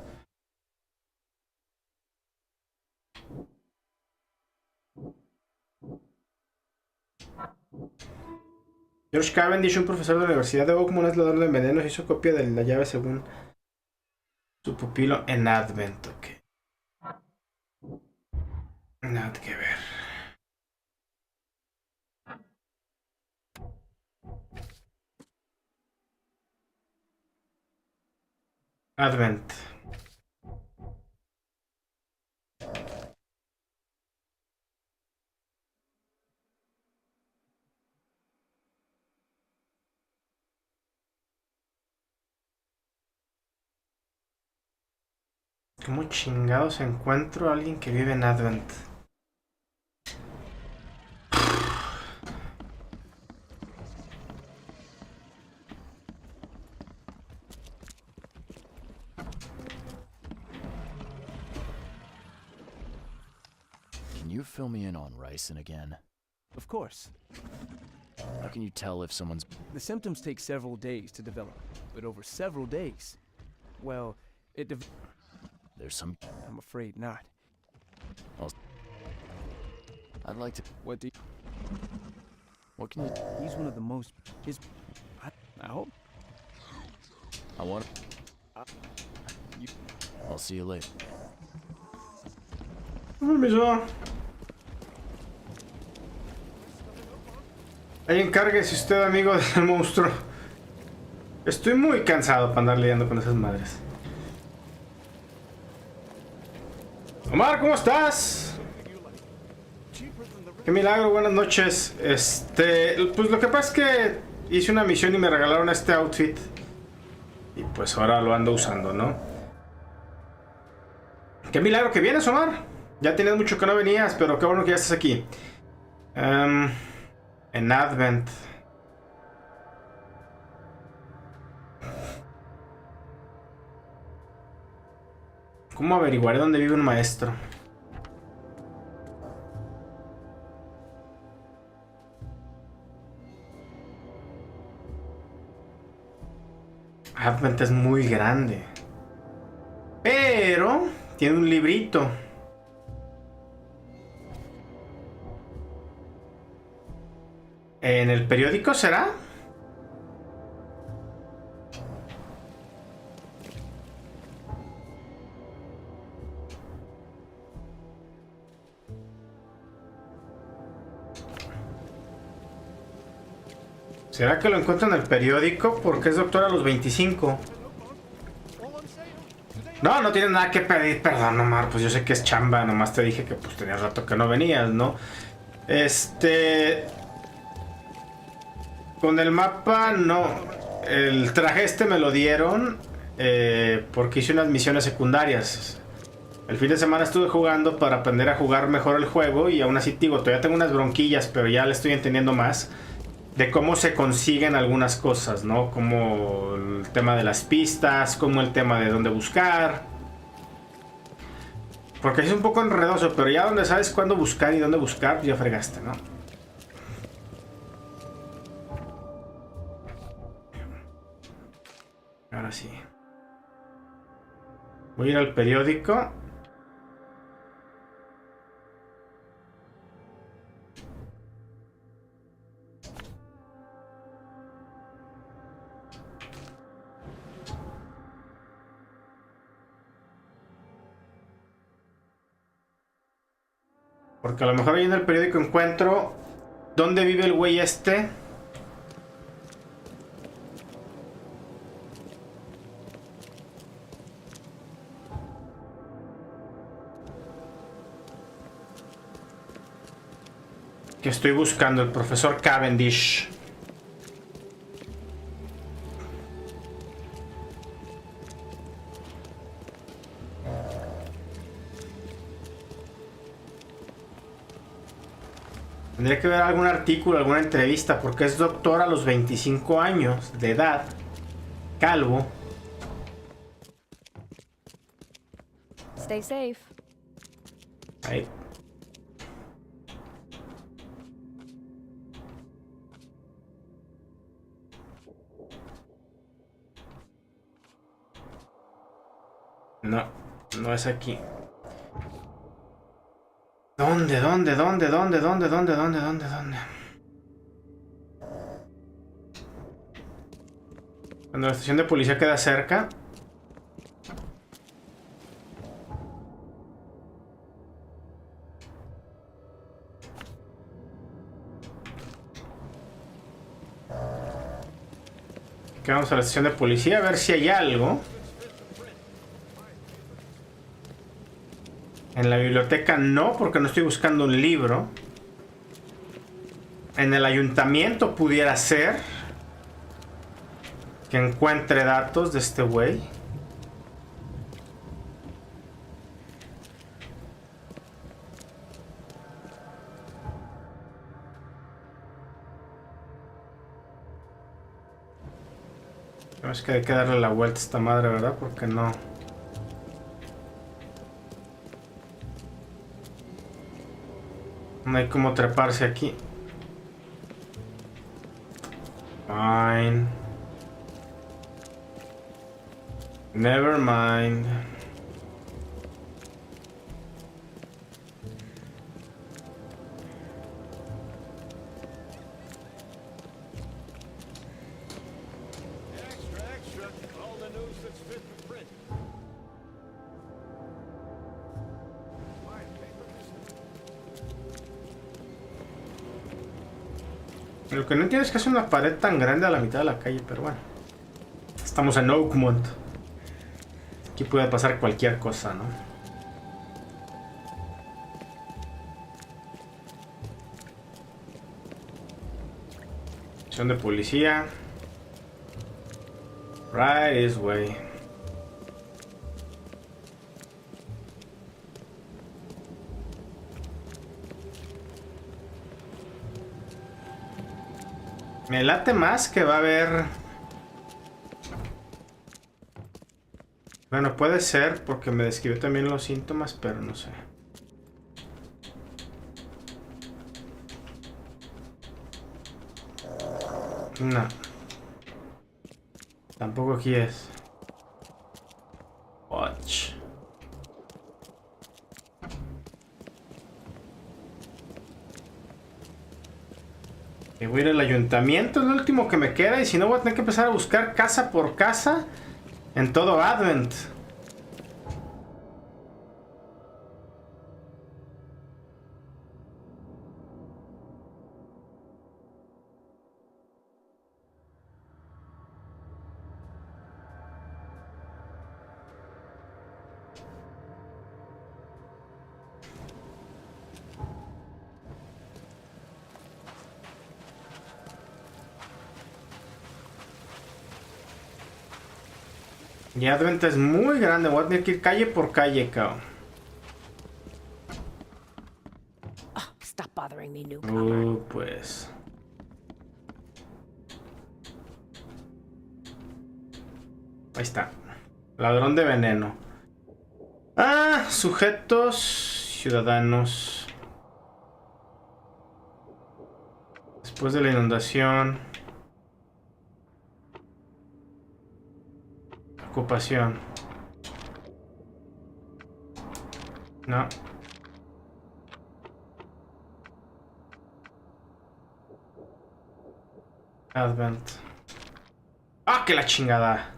George Cavendish, un profesor de la Universidad de Oakmont, es ladrón de venenos, hizo copia de la llave según su pupilo en Advent. Ok. Nada que ver. Advent. ¿Cómo chingados encuentro a alguien que vive en Advent? Can you fill me in on ricin again? Of course. How can you tell if someone's... The symptoms take several days to develop, but over several days, well, There's some... I'm afraid not. I'd like to... What do you... What can you... He's one of the most... I hope... I want... I'll see you later. Ahí encárguese usted, amigo del monstruo. Estoy muy cansado para andar lidiando con esas madres. Omar, ¿cómo estás? Qué milagro, buenas noches. Pues lo que pasa es que hice una misión y me regalaron este outfit. Y pues ahora lo ando usando, ¿no? Qué milagro que vienes, Omar. Ya tenías mucho que no venías, pero qué bueno que ya estás aquí. En Advent. ¿Cómo averiguaré dónde vive un maestro? Advent es muy grande. Pero tiene un librito. ¿En el periódico será? ¿Será que lo encuentro en el periódico? Porque es doctor a los 25. No, no tienes nada que pedir, perdón, Omar. Pues yo sé que es chamba, nomás te dije que pues tenías rato que no venías, ¿no? Con el mapa, no. El traje me lo dieron porque hice unas misiones secundarias. El fin de semana estuve jugando para aprender a jugar mejor el juego y aún así, digo, todavía tengo unas bronquillas, pero ya le estoy entendiendo más de cómo se consiguen algunas cosas, ¿no? Como el tema de las pistas, como el tema de dónde buscar. Porque es un poco enredoso, pero ya donde sabes cuándo buscar y dónde buscar, ya fregaste, ¿no? Ahora sí. Voy a ir al periódico. Porque a lo mejor ahí en el periódico encuentro dónde vive el güey este. Que estoy buscando, el profesor Cavendish. Tendría que ver algún artículo, alguna entrevista, porque es doctor a los 25 años de edad, calvo. Stay safe. Ahí. No, no es aquí. ¿Dónde? Cuando la estación de policía queda cerca. Que vamos a la estación de policía a ver si hay algo. En la biblioteca no, porque no estoy buscando un libro. En el ayuntamiento pudiera ser que encuentre datos de este güey. Es que hay que darle la vuelta a esta madre, ¿verdad? Porque no. No hay como treparse aquí. Fine. Never mind. Lo que no entiendo es que es una pared tan grande a la mitad de la calle, pero bueno. Estamos en Oakmont. Aquí puede pasar cualquier cosa, ¿no? Estación de policía. Right this way. Me late más que va a haber... Bueno, puede ser porque me describió también los síntomas, pero no sé. No. Tampoco aquí es. Watch. Y voy a ir al ayuntamiento, es lo último que me queda. Y si no, voy a tener que empezar a buscar casa por casa en todo Advent. Y Advent es muy grande, voy a tener que ir calle por calle, cabrón. Oh, stop bothering me, newcomer. Pues. Ahí está. Ladrón de veneno. Ah, sujetos, ciudadanos. Después de la inundación. Ocupación. No. Advent. ¡Ah, que la chingada!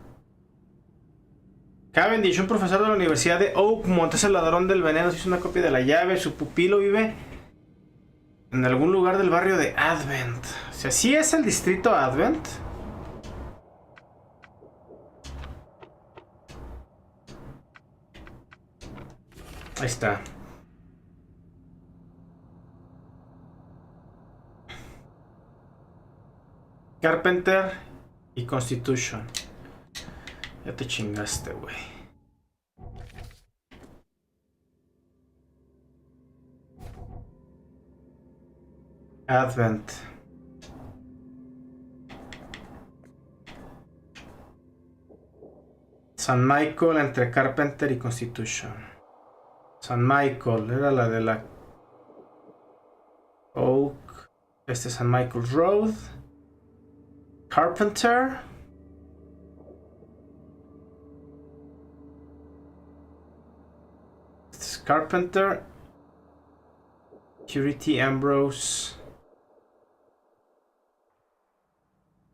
Cavendish, un profesor de la Universidad de Oakmont, es el ladrón del veneno. Se hizo una copia de la llave. Su pupilo vive en algún lugar del barrio de Advent. O sea, ¿sí es el distrito Advent? Ahí está. Carpenter y Constitution. Ya te chingaste, güey. Advent. San Michael entre Carpenter y Constitution. San Michael era la de la Oak. Este es San Michael Road. Carpenter. Carpenter, Purity, Ambrose,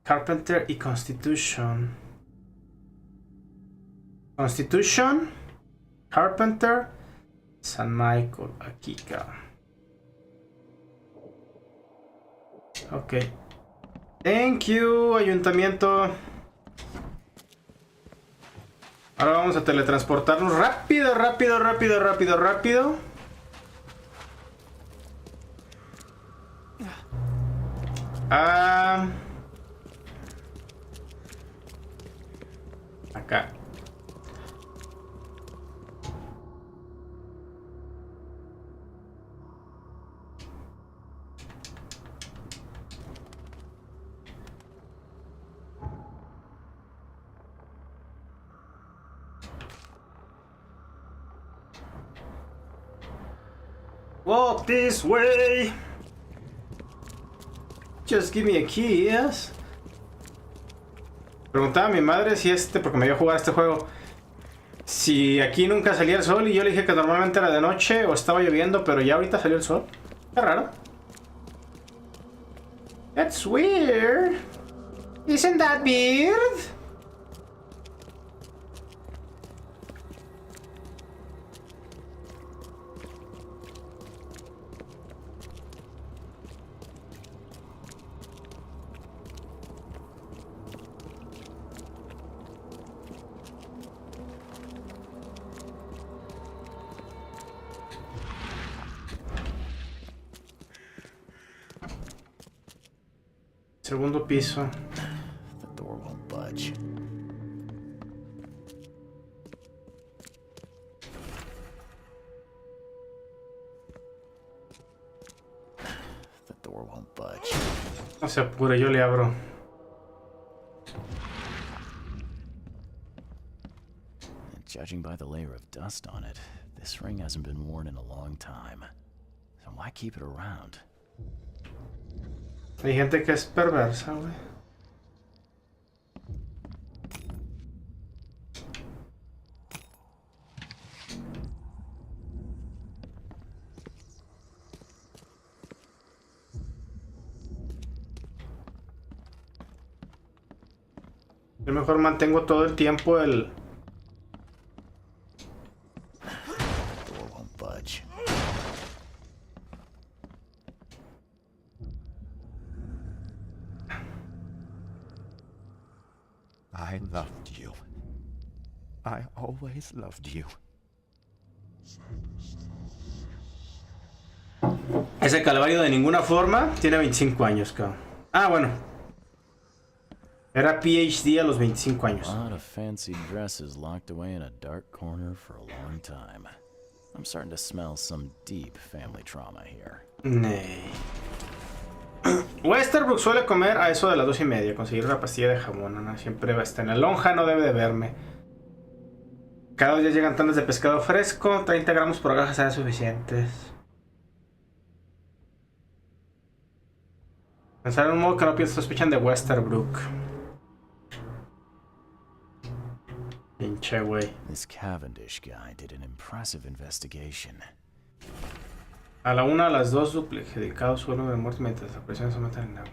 Carpenter y Constitution. Constitution, Carpenter, San Michael, aquí, cabrón. Ok. Thank you, ayuntamiento. Ahora vamos a teletransportarnos rápido. Acá. Walk this way. Just give me a key, yes. Preguntaba a mi madre si porque me iba a jugar este juego, si aquí nunca salía el sol, y yo le dije que normalmente era de noche o estaba lloviendo, pero ya ahorita salió el sol. Qué raro. That's weird. Isn't that weird? Segundo piso. The door won't budge. The door won't budge. No se apure, yo le abro. Judging by the layer of dust on it, this ring hasn't been worn in a long time. So why keep it around? Hay gente que es perversa, güey. Yo mejor mantengo todo el tiempo el... Door won't budge. I loved you. I always loved you. Ese calvario de ninguna forma tiene 25 años, cabrón. Ah, bueno. Era PhD a los 25 años. A lot of fancy dresses locked away in a dark corner for a long time. I'm starting to smell some deep family trauma here. Nee. Westerbrook suele comer a eso de las 2:30. Conseguir una pastilla de jamón, ¿no? Siempre va a estar en la lonja, no debe de verme. Cada 2 días llegan tandas de pescado fresco. 30 gramos por gaja serán suficientes. Pensar en un modo que no sospechan de Westerbrook. Pinche güey. This Cavendish guy did an impressive investigation. A la 1, a las 2, duplicado suelo de muerte mientras la presión se mete en agua.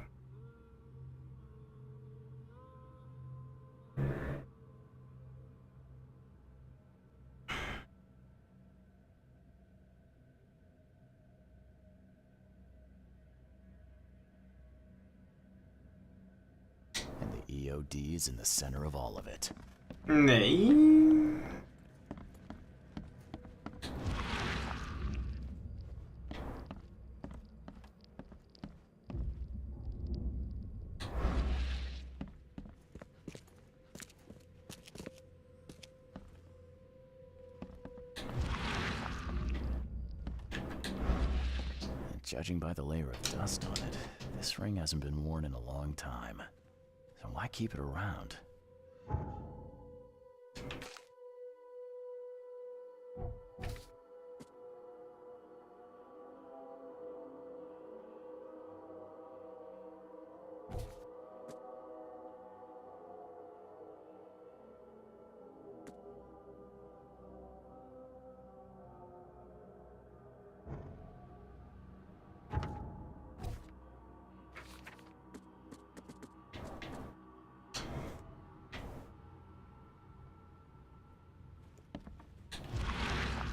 And the EOD is in the center of all of it. Nee. Judging by the layer of dust on it, this ring hasn't been worn in a long time. So why keep it around?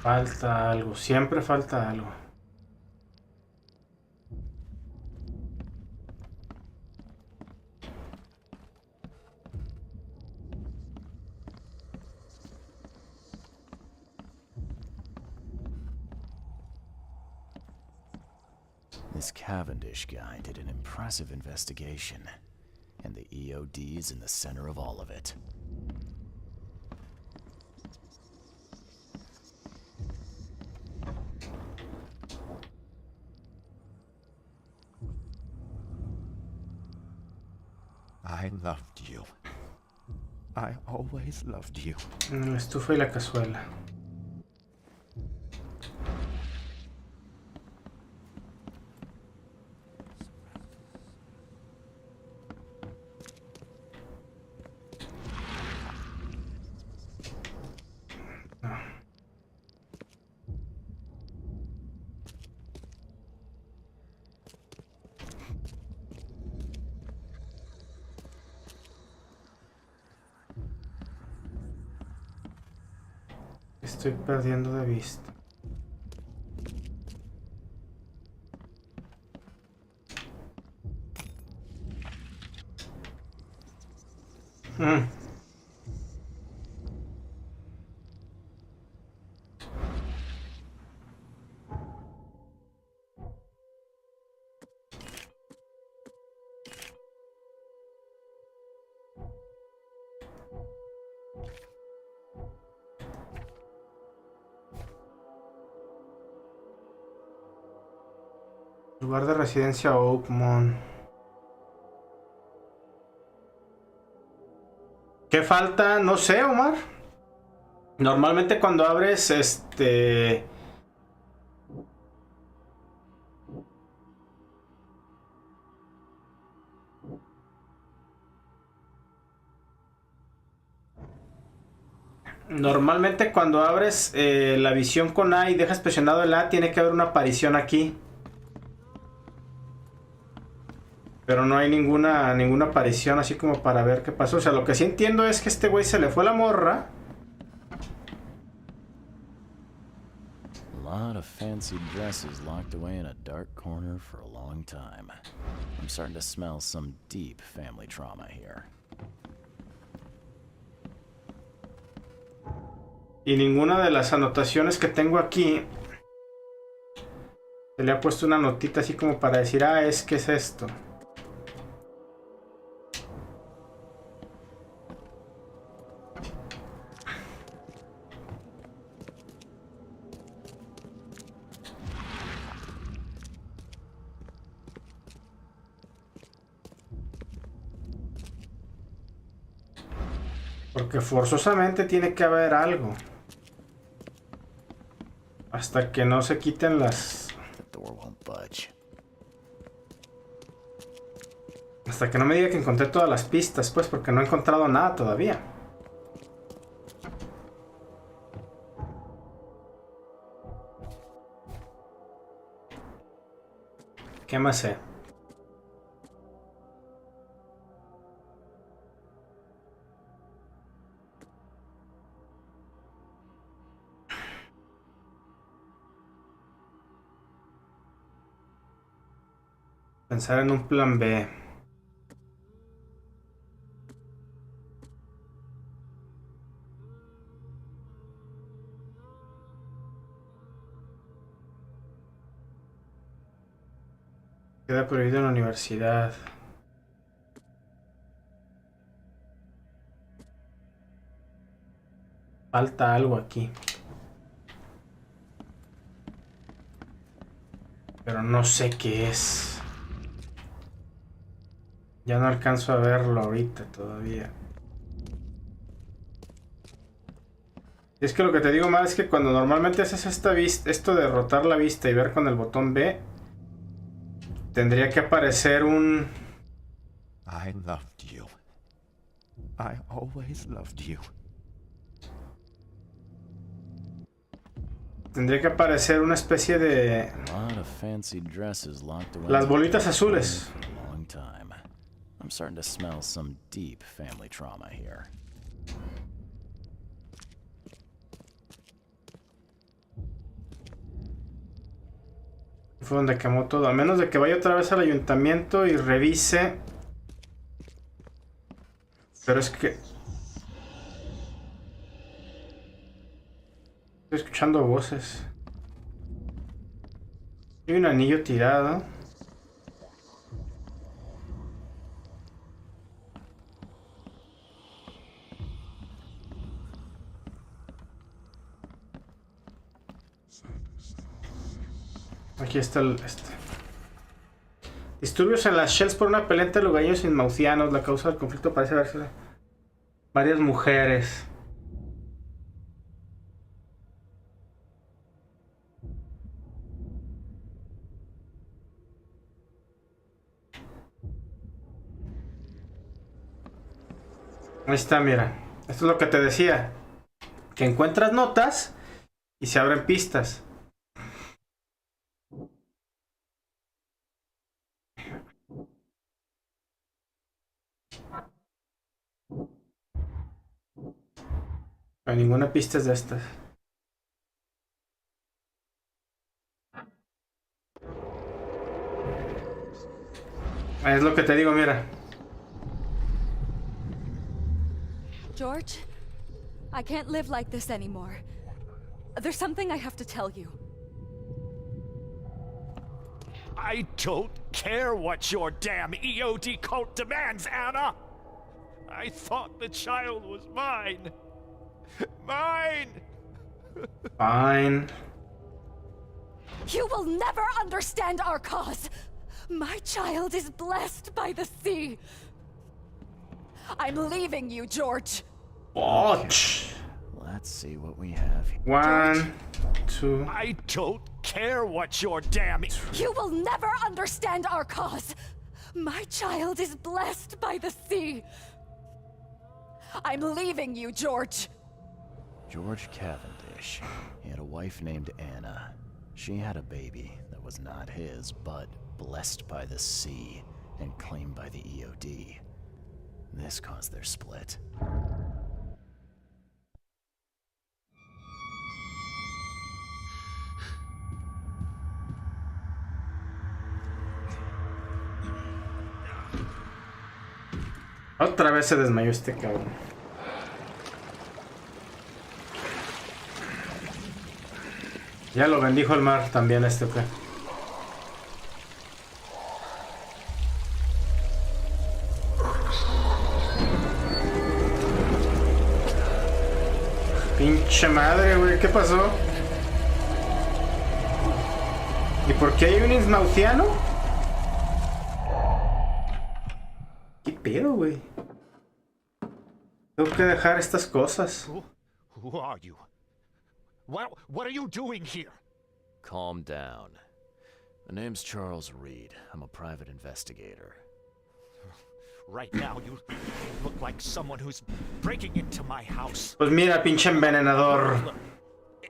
Falta algo, siempre falta algo. This Cavendish guy did an impressive investigation, and the EOD's in the center of all of it. I loved you. I always loved you. La estufa y la cazuela. Estoy perdiendo de vista. Lugar de residencia Oakmont. ¿Qué falta? No sé, Omar. Normalmente cuando abres Normalmente cuando abres la visión con A y dejas presionado el A, tiene que haber una aparición aquí. Pero no hay ninguna aparición así como para ver qué pasó. O sea, lo que sí entiendo es que este güey se le fue la morra. A lot of fancy dresses locked away in a dark corner for a long time. I'm starting to smell some deep family trauma here. Y ninguna de las anotaciones que tengo aquí se le ha puesto una notita así como para decir, ah, ¿qué es esto? Porque forzosamente tiene que haber algo. Hasta que no se quiten las... Hasta que no me diga que encontré todas las pistas, pues, porque no he encontrado nada todavía. ¿Qué más sé? Pensar en un plan B. Queda prohibido en la universidad. Falta algo aquí. Pero no sé qué es. Ya no alcanzo a verlo ahorita todavía. Y es que lo que te digo más es que cuando normalmente haces esto de rotar la vista y ver con el botón B, tendría que aparecer un... I loved you. I always loved you. Tendría que aparecer una especie de... Las bolitas azules. I'm starting to smell some deep family trauma here. Fue donde quemó todo. A menos de que vaya otra vez al ayuntamiento y revise. Pero es que... estoy escuchando voces. Hay un anillo tirado. Aquí está el... Disturbios en las shells por una pelea entre lugareños y mausianos. La causa del conflicto parece haberse... varias mujeres. Ahí está, mira. Esto es lo que te decía. Que encuentras notas y se abren pistas. No hay ninguna pista de estas. Es lo que te digo, mira. George, I can't live like this anymore. There's something I have to tell you. I don't care what your damn EOD cult demands, Anna! I thought the child was mine. Mine! Fine. You will never understand our cause. My child is blessed by the sea. I'm leaving you, George. Watch. Let's see what we have here. 1, 2. I don't care what your damn... You will never understand our cause. My child is blessed by the sea. I'm leaving you, George. George Cavendish. He had a wife named Anna. She had a baby that was not his, but blessed by the sea and claimed by the EOD. This caused their split. Otra vez se desmayó este cabrón. Ya lo bendijo el mar también este, ¿o qué? Pinche madre, güey, ¿qué pasó? ¿Y por qué hay un ismauciano? ¿Qué pedo, güey? Tengo que dejar estas cosas. Who are you? What are you doing here? Calm down. My name's Charles Reed. I'm a private investigator. Right now, you look like someone who's breaking into my house. Pues mira, pinche envenenador. Look,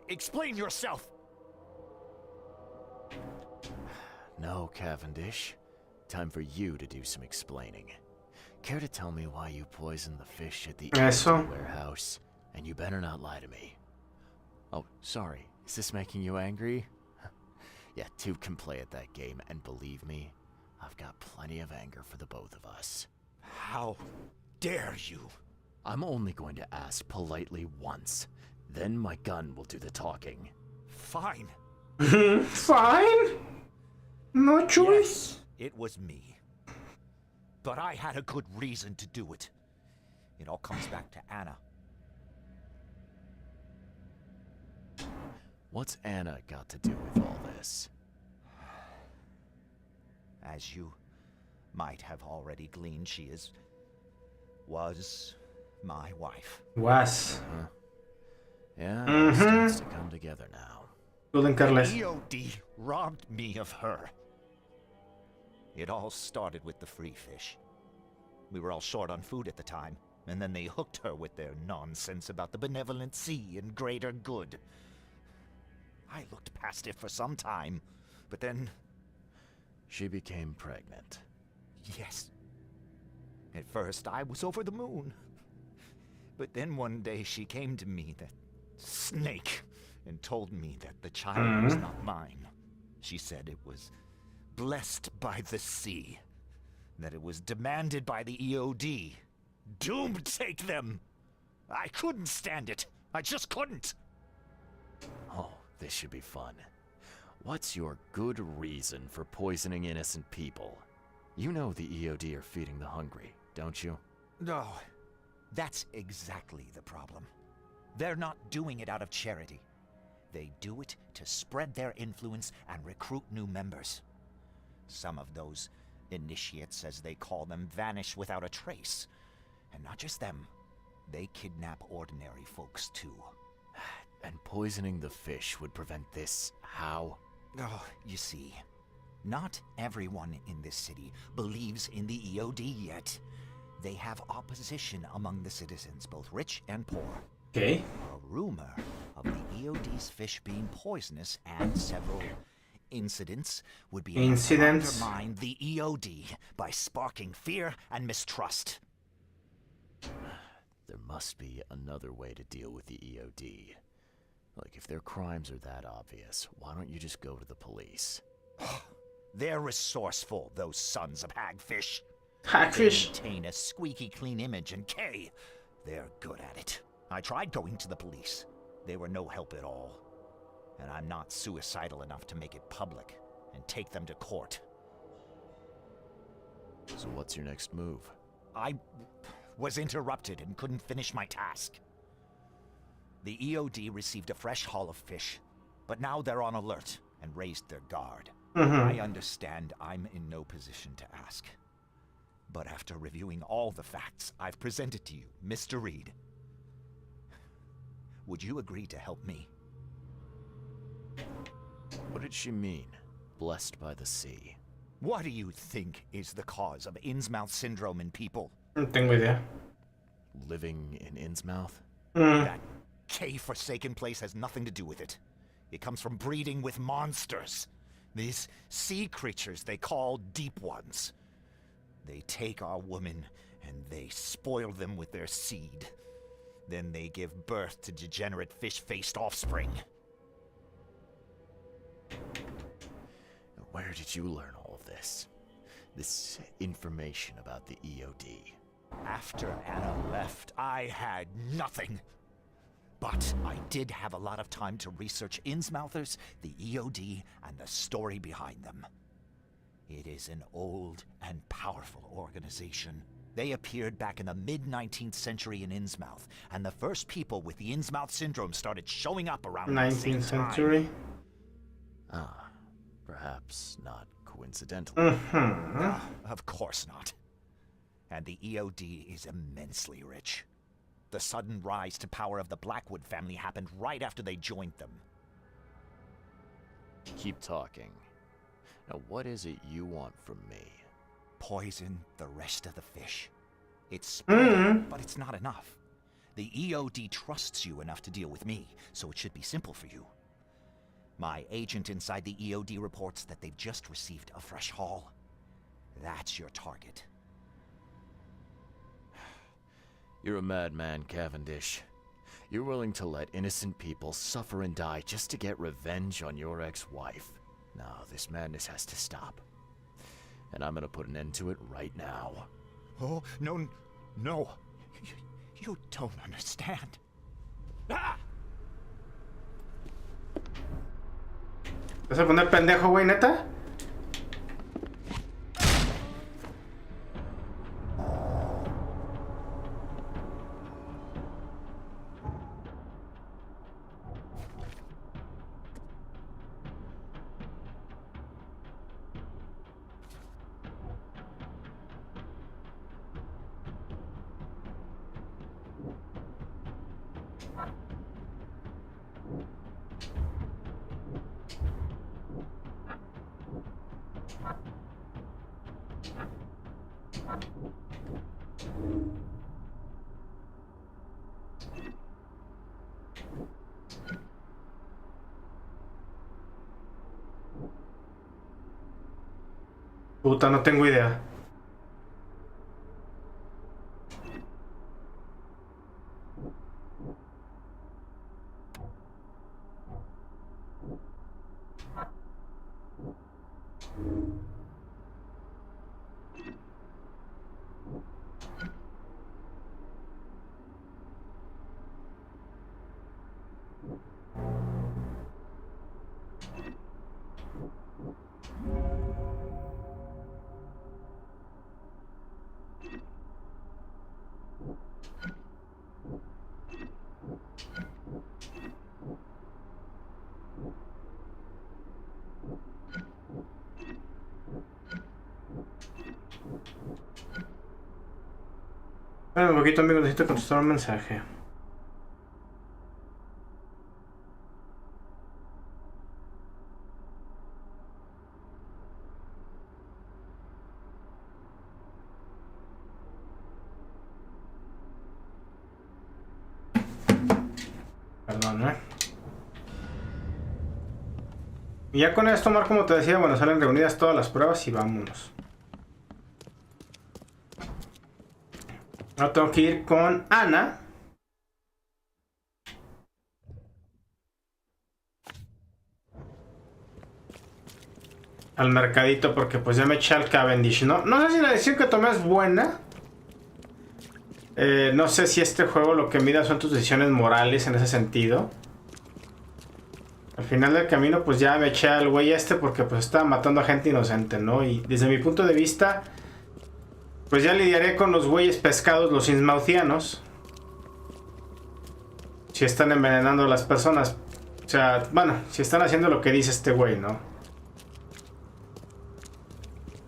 explain yourself. No, Cavendish. Time for you to do some explaining. Care to tell me why you poisoned the fish at the warehouse? And you better not lie to me. Oh, sorry. Is this making you angry? Yeah, two can play at that game, and believe me, I've got plenty of anger for the both of us. How dare you? I'm only going to ask politely once. Then my gun will do the talking. Fine. Fine? No choice. Yes, it was me. But I had a good reason to do it. It all comes back to Anna. What's Anna got to do with all this? As you might have already gleaned, she was my wife. Was. Yeah, it starts to come together now. EOD robbed me of her. It all started with the free fish. We were all short on food at the time, and then they hooked her with their nonsense about the benevolent sea and greater good. I looked past it for some time, but then... She became pregnant. Yes. At first, I was over the moon. But then one day she came to me, that snake, and told me that the child was not mine. She said it was blessed by the sea, that it was demanded by the EOD. Doom take them! I couldn't stand it. I just couldn't. Oh, this should be fun. What's your good reason for poisoning innocent people? You know the EOD are feeding the hungry, don't you? No, that's exactly the problem. They're not doing it out of charity. They do it to spread their influence and recruit new members. Some of those initiates, as they call them, vanish without a trace. And not just them. They kidnap ordinary folks, too. And poisoning the fish would prevent this. How? Oh, you see, not everyone in this city believes in the EOD yet. They have opposition among the citizens, both rich and poor. Okay. A rumor of the EOD's fish being poisonous and several incidents would be able to undermine the EOD by sparking fear and mistrust. There must be another way to deal with the EOD. Like, if their crimes are that obvious, why don't you just go to the police? They're resourceful, those sons of hagfish. Hagfish? They maintain a squeaky clean image, and they're good at it. I tried going to the police. They were no help at all. And I'm not suicidal enough to make it public and take them to court. So what's your next move? I was interrupted and couldn't finish my task. The EOD received a fresh haul of fish, but now they're on alert and raised their guard. I understand I'm in no position to ask. But after reviewing all the facts I've presented to you, Mr. Reed, would you agree to help me? What did she mean? Blessed by the sea. What do you think is the cause of Innsmouth syndrome in people? No tengo idea. Living in Innsmouth? That K-forsaken place has nothing to do with it. It comes from breeding with monsters. These sea creatures they call Deep Ones. They take our women and they spoil them with their seed. Then they give birth to degenerate fish-faced offspring. Where did you learn all of this? This information about the EOD? After Anna left, I had nothing. But I did have a lot of time to research Innsmouthers, the EOD, and the story behind them. It is an old and powerful organization. They appeared back in the mid-19th century in Innsmouth, and the first people with the Innsmouth syndrome started showing up around the same 19th time. century? Ah, perhaps not coincidentally. Of course not. And the EOD is immensely rich. The sudden rise to power of the Blackwood family happened right after they joined them. Keep talking. Now, what is it you want from me? Poison the rest of the fish. It's spreading, but it's not enough. The EOD trusts you enough to deal with me, so it should be simple for you. My agent inside the EOD reports that they've just received a fresh haul. That's your target. You're a madman, Cavendish. You're willing to let innocent people suffer and die just to get revenge on your ex-wife. No, this madness has to stop. And I'm gonna put an end to it right now. Oh, no. You don't understand. Ah! ¿Te vas a poner pendejo, güey, neta? Puta, no tengo idea. Bueno, un poquito, amigo, necesito contestar un mensaje. Perdón, Y ya con esto, Mar, como te decía, bueno, salen reunidas todas las pruebas y vámonos. Ahora tengo que ir con Ana. Al mercadito porque pues ya me eché al Cavendish. No sé si la decisión que tomé es buena. No sé si este juego lo que mira son tus decisiones morales en ese sentido. Al final del camino pues ya me eché al güey este porque pues estaba matando a gente inocente, ¿no? Y desde mi punto de vista pues ya lidiaré con los güeyes pescados, los innsmouthianos. Si están envenenando a las personas. O sea, bueno, si están haciendo lo que dice este güey, ¿no?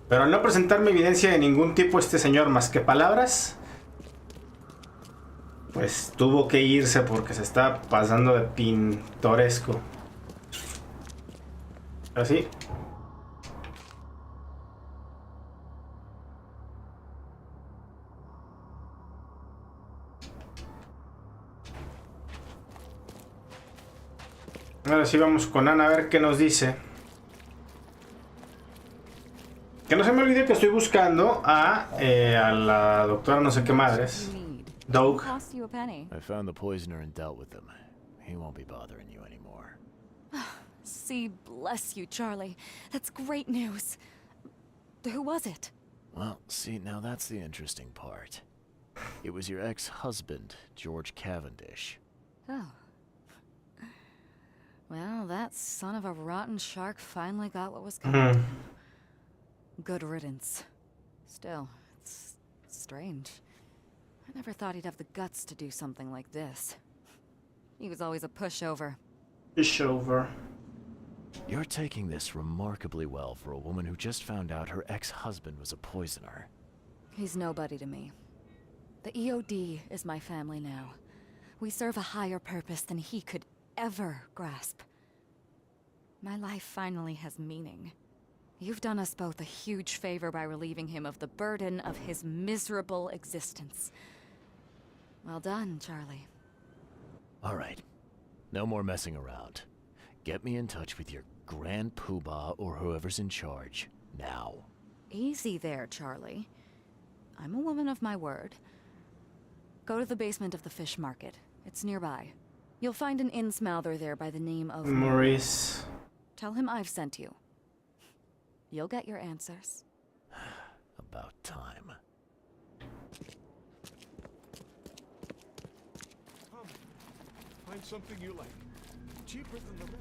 Pero al no presentarme evidencia de ningún tipo este señor más que palabras, pues tuvo que irse porque se está pasando de pintoresco. Así. Ahora sí vamos con Ana a ver qué nos dice. Que no se me olvide que estoy buscando a la doctora no sé qué madres. Doug. I found the poisoner and dealt with him. He won't be bothering you anymore. See, bless you, Charlie. That's great news. Who was it? Well, see, now that's the interesting part. It was your ex-husband, George Cavendish. Oh. Well, that son of a rotten shark finally got what was coming. Good riddance. Still, it's strange. I never thought he'd have the guts to do something like this. He was always a pushover. Pushover. You're taking this remarkably well for a woman who just found out her ex-husband was a poisoner. He's nobody to me. The EOD is my family now. We serve a higher purpose than he could ever grasp. My life finally has meaning. You've done us both a huge favor by relieving him of the burden of his miserable existence. Well done, Charlie. All right. No more messing around. Get me in touch with your Grand Poobah or whoever's in charge, now. Easy there, Charlie. I'm a woman of my word. Go to the basement of the fish market. It's nearby. You'll find an innsmouther there by the name of... Maurice. Tell him I've sent you. You'll get your answers. About time. Come, find something you like. Cheaper than the rest.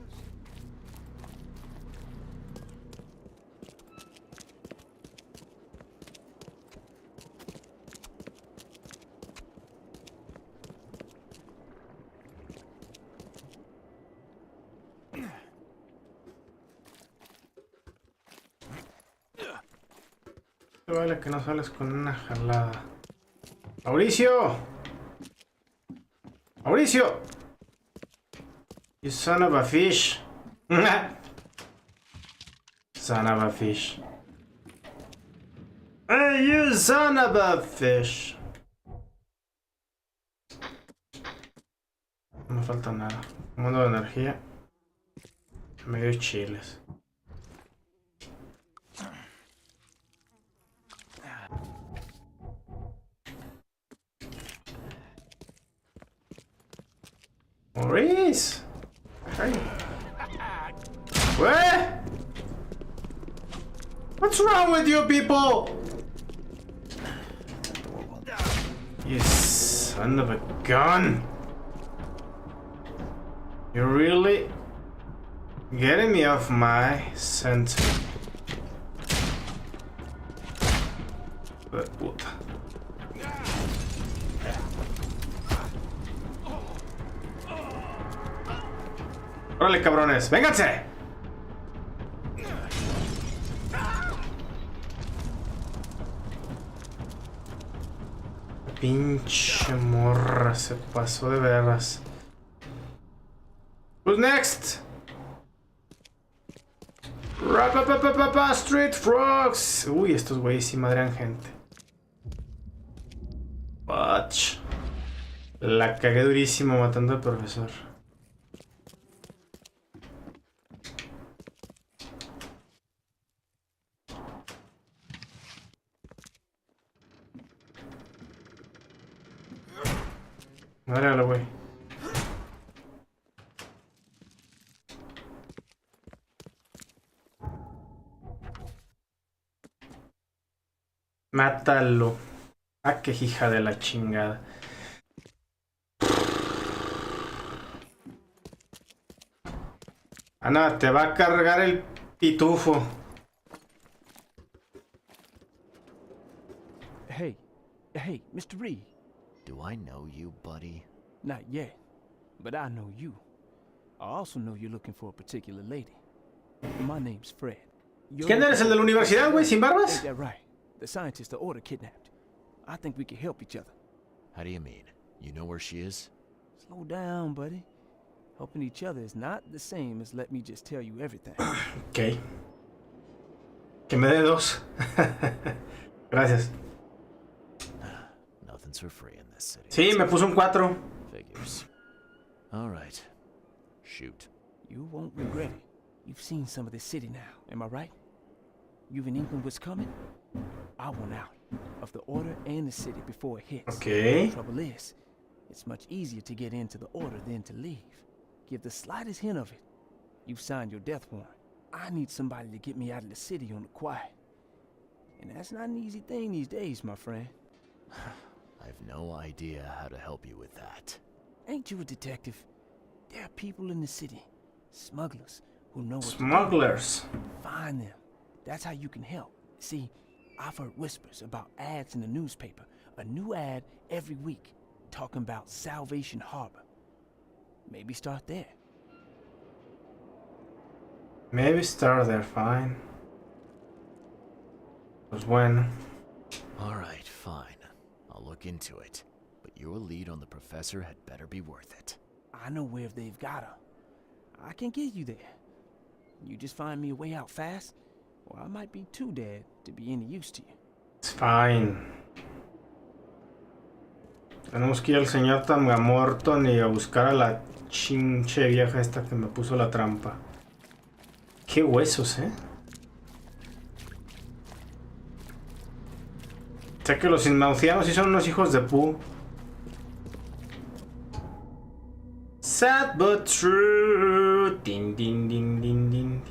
Vale que no sales con una jalada. ¡Mauricio! ¡Mauricio! You son of a fish. Son of a fish. Hey, you son of a fish. No me falta nada. Mundo de energía. Medio chiles. Maurice! Hey. What? What's wrong with you people? You son of a gun. You're really getting me off my scent. Puta. Órale, cabrones, vénganse. Pinche morra, se pasó de veras. Who's next? Rapapapapapa, Street Frogs. Uy, estos güeyes sí madrean gente. Watch. La cagué durísimo matando al profesor. Madrealo, güey. Mátalo. Ah, qué hija de la chingada. Ana, te va a cargar el pitufo. Hey, Mr. Reed. Do I know you, buddy? Not yet, but I know you. I also know you're looking for a particular lady. My name's Fred. ¿Quién eres, el de la universidad, güey, sin barbas? Ain't that right? The scientist the order kidnapped. I think we can help each other. How do you mean? You know where she is? Slow down, buddy. Helping each other is not the same as let me just tell you everything. Ok. Que me dé dos. Gracias. Nothing's for free in this city. Sí, me puso un 4. Figures. All right. Shoot. You won't regret it. You've seen some of this city now, am I right? You've an inkling what's coming? I want out of the order and the city before it hits. Okay. The trouble is, it's much easier to get into the order than to leave. Give the slightest hint of it. You've signed your death warrant. I need somebody to get me out of the city on the quiet. And that's not an easy thing these days, my friend. I have no idea how to help you with that. Ain't you a detective? There are people in the city, smugglers, who know what Smugglers. to do. Find them. That's how you can help. See, I've heard whispers about ads in the newspaper. A new ad every week, talking about Salvation Harbor. Maybe start there. Maybe start there, fine. Pues bueno. All right, fine. I'll look into it. But your lead on the professor had better be worth it. I know where they've got her. I can get you there. You just find me a way out fast, or I might be too dead to be any use to you. It's fine. Tenemos que ir al señor Tangamorton y a buscar a la chinche vieja esta que me puso la trampa. Qué huesos, ¿eh? Sé que los inmaucianos sí son unos hijos de pu. Sad but true. Din, din, din, din, din.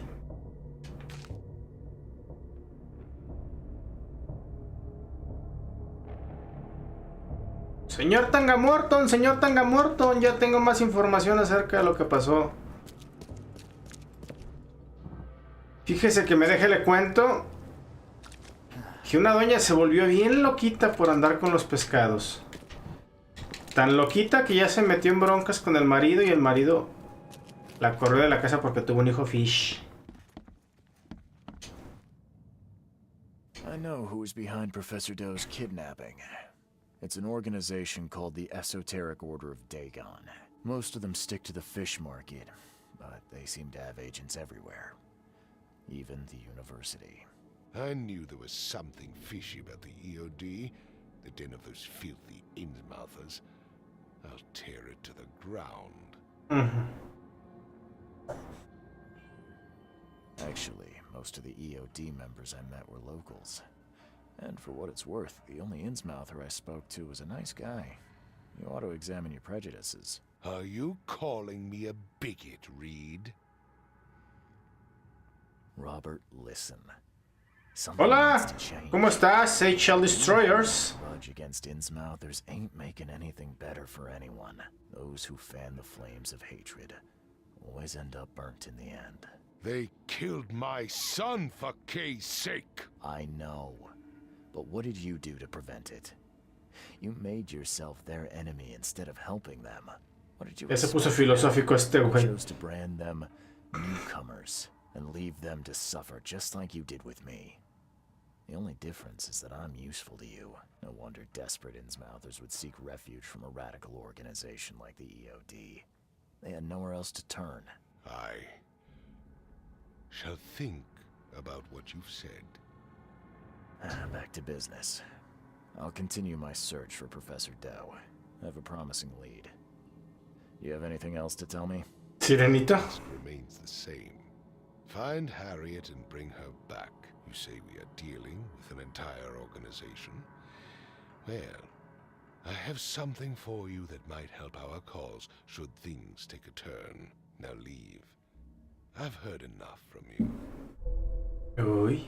Señor Tangamorton, ya tengo más información acerca de lo que pasó. Fíjese que me deje le cuento que una doña se volvió bien loquita por andar con los pescados. Tan loquita que ya se metió en broncas con el marido y el marido la corrió de la casa porque tuvo un hijo fish. I know who's behind Professor Doe's kidnapping. It's an organization called the Esoteric Order of Dagon. Most of them stick to the fish market, but they seem to have agents everywhere. Even the university. I knew there was something fishy about the EOD, the den of those filthy Innsmouthers. I'll tear it to the ground. Actually, most of the EOD members I met were locals. And for what it's worth, the only Innsmouther I spoke to was a nice guy. You ought to examine your prejudices. Are you calling me a bigot, Reed? Robert, listen. Hola, ¿cómo estás, HL Destroyers? Grudge against Innsmouthers ain't making anything better for anyone. Those who fan the flames of hatred always end up burnt in the end. They killed my son, for Kay's sake. I know, but what did you do to prevent it? You made yourself their enemy instead of helping them. What did you Se puso filosófico este güey. You chose to brand them newcomers and leave them to suffer just like you did with me. The only difference is that I'm useful to you. No wonder desperate Innsmouthers would seek refuge from a radical organization like the EOD. They had nowhere else to turn. I shall think about what you've said. Back to business. I'll continue my search for Professor Doe. I have a promising lead. You have anything else to tell me? Sirenita? The task remains the same. Find Harriet and bring her back. You say we are dealing with an entire organization? Well, I have something for you that might help our cause should things take a turn. Now leave. I've heard enough from you. Uy.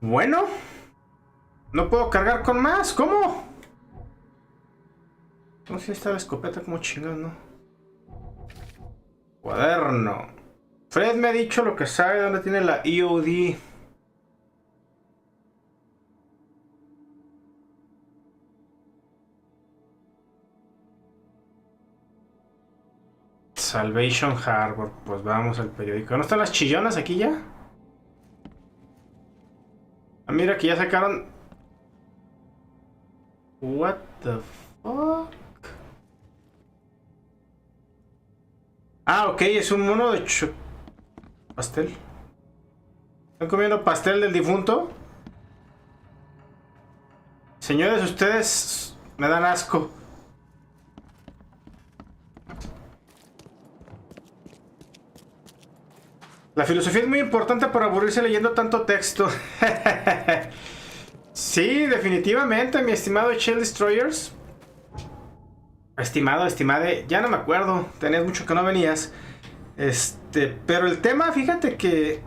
Bueno. No puedo cargar con más. ¿Cómo? Entonces está la escopeta como chingada, ¿no? Cuaderno. Fred me ha dicho lo que sabe dónde tiene la EOD. Salvation Harbor. Pues vamos al periódico. ¿No están las chillonas aquí ya? Ah, mira que ya sacaron. What the fuck? Ah, ok, es un mono de pastel. ¿Están comiendo pastel del difunto? Señores, ustedes me dan asco. La filosofía es muy importante para aburrirse leyendo tanto texto. Sí, definitivamente, mi estimado Shell Destroyers. Estimado, estimade, ya no me acuerdo. Tenías mucho que no venías. Pero el tema, fíjate que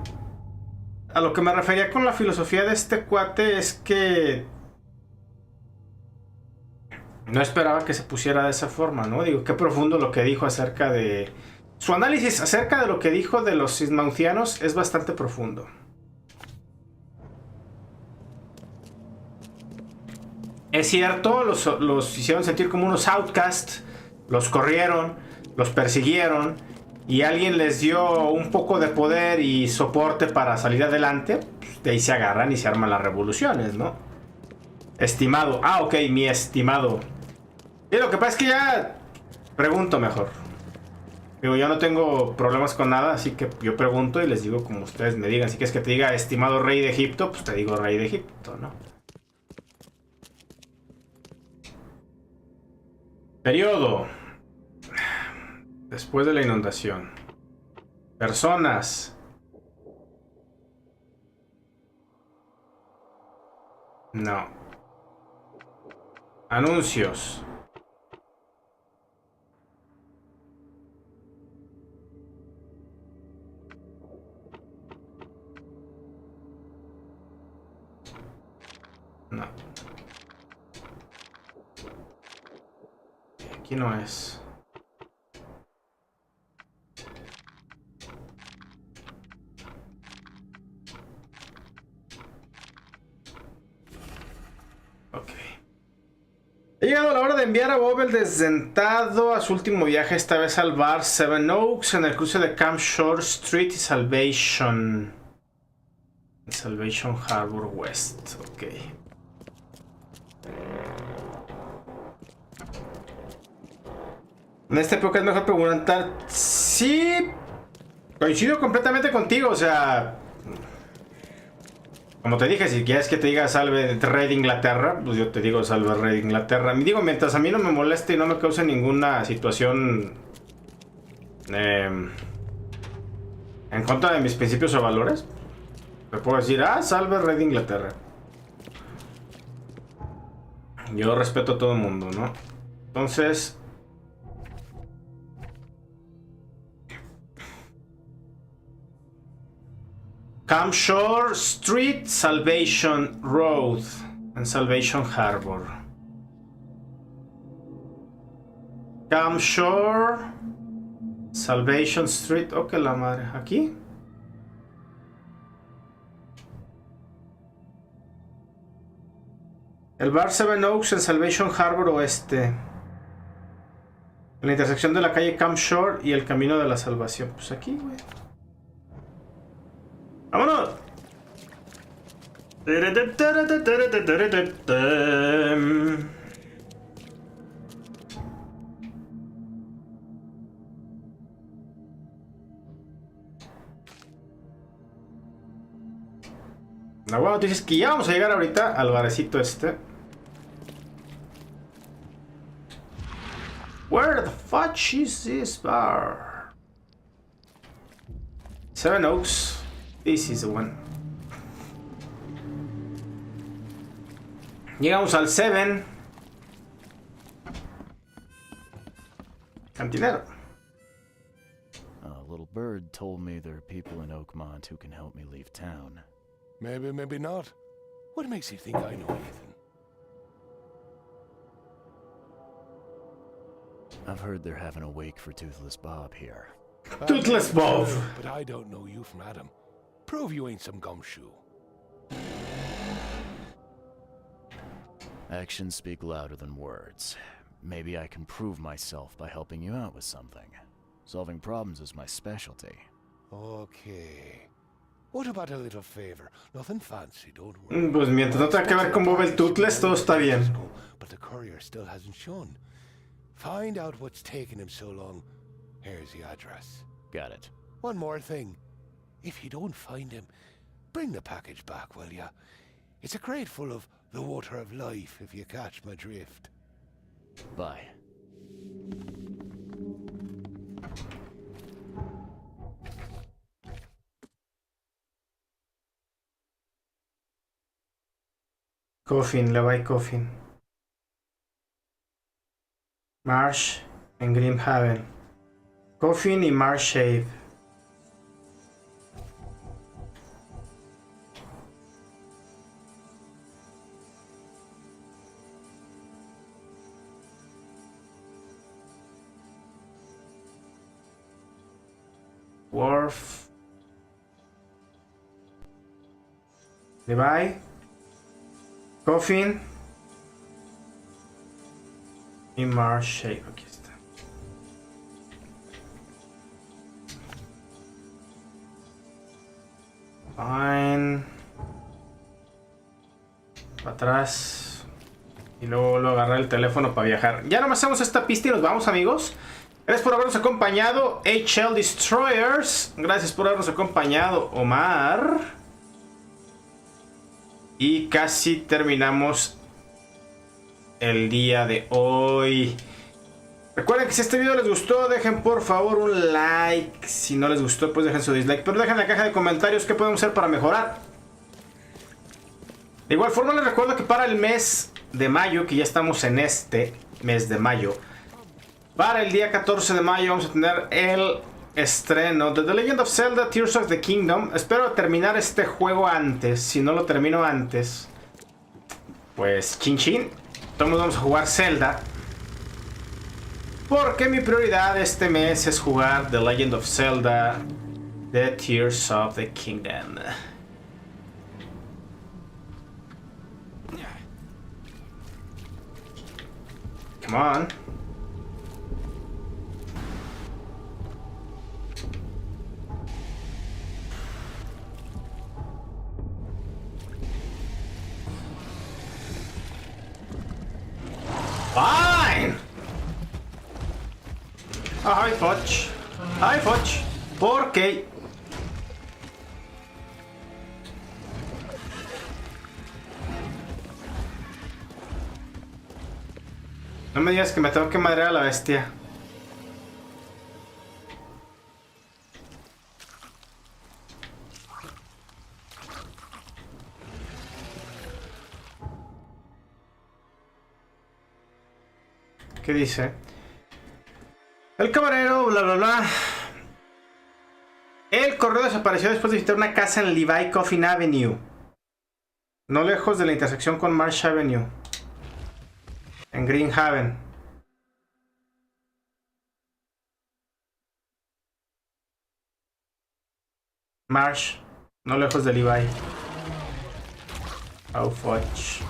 a lo que me refería con la filosofía de este cuate es que no esperaba que se pusiera de esa forma, ¿no? Digo, qué profundo lo que dijo acerca de... Su análisis acerca de lo que dijo de los Innsmouthianos es bastante profundo. Es cierto, los hicieron sentir como unos outcasts, los corrieron, los persiguieron y alguien les dio un poco de poder y soporte para salir adelante. Pues de ahí se agarran y se arman las revoluciones, ¿no? Estimado. Ah, ok, mi estimado. Y lo que pasa es que ya pregunto mejor. Digo, yo no tengo problemas con nada, así que yo pregunto y les digo como ustedes me digan. Si quieres que te diga estimado rey de Egipto, pues te digo rey de Egipto, ¿no? Periodo. Después de la inundación. Personas. No. Anuncios. No. Aquí no es. Ok. He llegado a la hora de enviar a Bob el desdentado a su último viaje, esta vez al bar Seven Oaks en el cruce de Camp Shore Street y Salvation Harbor West. Ok. En esta época es mejor preguntar. Sí, coincido completamente contigo. O sea, como te dije, si quieres que te diga salve Rey de Inglaterra, pues yo te digo salve Rey de Inglaterra. Digo, mientras a mí no me moleste y no me cause ninguna situación en contra de mis principios o valores, te puedo decir, salve Rey de Inglaterra. Yo respeto a todo el mundo, ¿no? Entonces... Camshore Street, Salvation Road, en Salvation Harbor. Camshore, Salvation Street, ok, la madre, aquí. El bar Seven Oaks en Salvation Harbor Oeste. En la intersección de la calle Camshore y el camino de la salvación. Pues aquí, güey. ¡Vámonos! La buena noticia es que ya vamos a llegar ahorita al barecito este. Where the fudge is this bar? Seven Oaks. This is the one. Llegamos al 7. Cantinero. A little bird told me there are people in Oakmont who can help me leave town. Maybe, maybe not. What makes you think I know anything? I've heard they're having a wake for Toothless Bob here. Toothless Bob! But I don't know you from Adam. Prove you ain't some gumshoe. Actions speak louder than words. Maybe I can prove myself by helping you out with something. Solving problems is my specialty. Okay. What about a little favor? Nothing fancy, don't worry. Pues mientras no tenga que ver con Bob el Toothless, todo está bien. But the courier still hasn't shown. Find out what's taking him so long. Here's the address. Got it. One more thing. If you don't find him, bring the package back, will ya? It's a crate full of the water of life, if you catch my drift. Bye. Coffin, Levi Coffin. Marsh en Grimhaven. Coffin y Marsh Shave. Worf. Levi. Coffin. Y Marsh Shave. Aquí está. Fine. Para atrás. Y luego lo agarrar el teléfono para viajar. Ya nomás hacemos esta pista y nos vamos, amigos. Gracias por habernos acompañado, HL Destroyers. Gracias por habernos acompañado, Omar. Y casi terminamos el día de hoy. Recuerden que si este video les gustó, dejen por favor un like. Si no les gustó, pues dejen su dislike. Pero dejen en la caja de comentarios qué podemos hacer para mejorar. De igual forma les recuerdo que para el mes de mayo, que ya estamos en este mes de mayo, para el día 14 de mayo vamos a tener el estreno de The Legend of Zelda Tears of the Kingdom. Espero terminar este juego antes. Si no lo termino antes, pues chin chin. Todos vamos a jugar Zelda, porque mi prioridad este mes es jugar The Legend of Zelda The Tears of the Kingdom. Come on. Fine. Hi, Fudge. Hi, Fudge. ¿Por qué? No me digas que me tengo que madrear a la bestia. ¿Qué dice? El camarero, bla bla bla. El correo desapareció después de visitar una casa en Levi Coffin Avenue. No lejos de la intersección con Marsh Avenue. En Green Haven. Marsh. No lejos de Levi. Oh, fudge.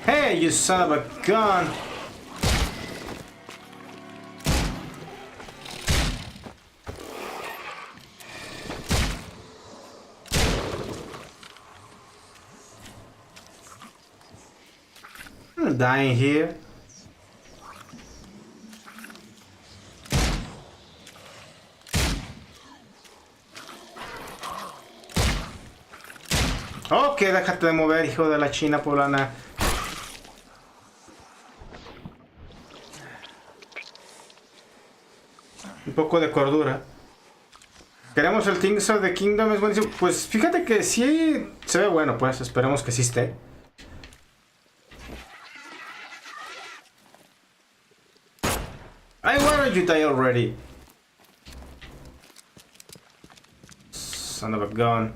Hey, you son of a gun! I'm dying here. Ok, déjate de mover, hijo de la china poblana. Un poco de cordura. Queremos el Things of the Kingdom, es buenísimo. Pues fíjate que sí se ve bueno, pues esperemos que sí esté. Why don't you die already? Son of a gun.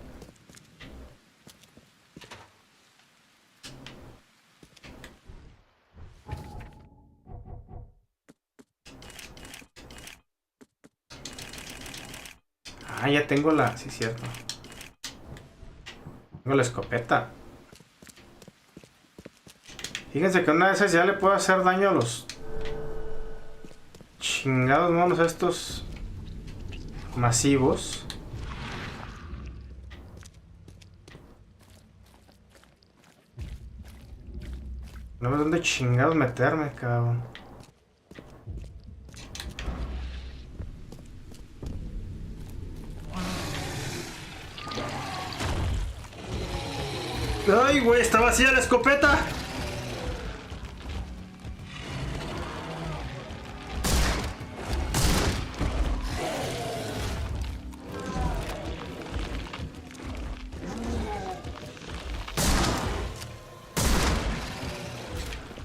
Ah, ya tengo la... Sí, cierto. Tengo la escopeta. Fíjense que una de esas ya le puedo hacer daño a los... chingados monos estos... masivos. No sé dónde chingados meterme, cabrón. Ay, güey, está vacía la escopeta.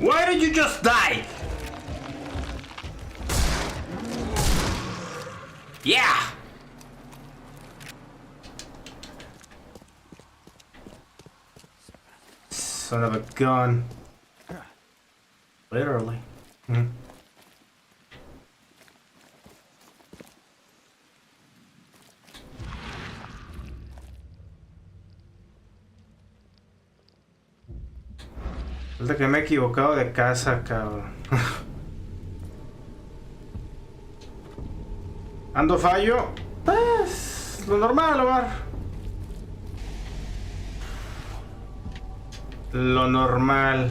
Why did you just die? Yeah. Son of a gun. Literally. Falta que me he equivocado de casa, cabrón. Ando fallo. Pues lo normal, Omar. Lo normal.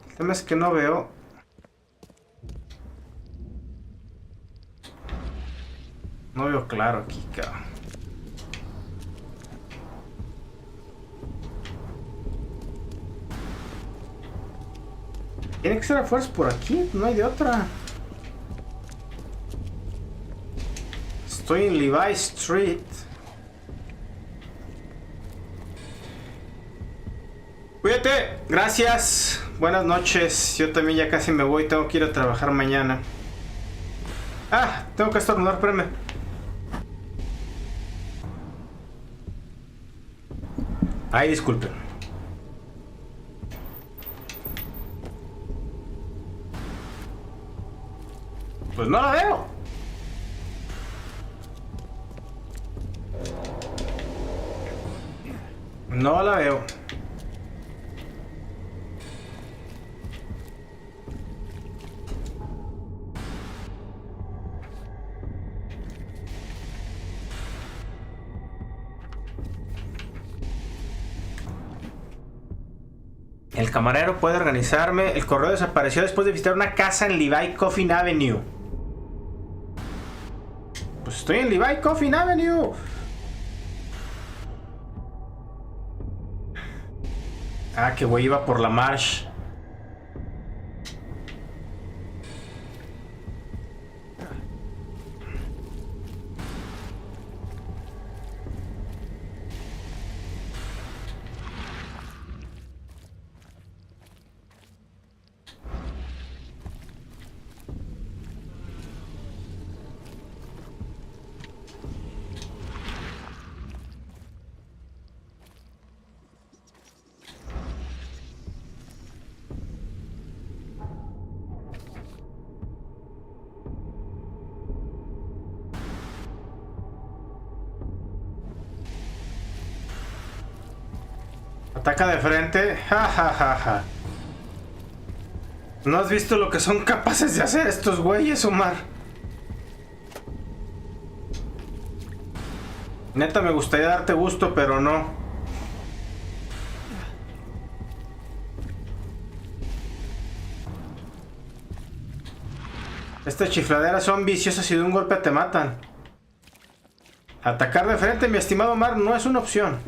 El tema es que no veo. No veo claro aquí, cabrón. Tiene que ser a fuerzas por aquí, no hay de otra. Estoy en Levi Street. Cuídate, gracias. Buenas noches. Yo también ya casi me voy, tengo que ir a trabajar mañana. Ah, tengo que estornudar, espérame. Ay, disculpen. Pues no la veo. No la veo. El camarero puede organizarme. El correo desapareció después de visitar una casa en Levi Coffin Avenue. Pues estoy en Levi Coffin Avenue. Ah, que güey, iba por la Marsh. Ataca de frente. Ja, ja, ja, ja. ¿No has visto lo que son capaces de hacer estos güeyes, Omar? Neta, me gustaría darte gusto, pero no. Estas chifladeras son viciosas y de un golpe te matan. Atacar de frente, mi estimado Omar, no es una opción.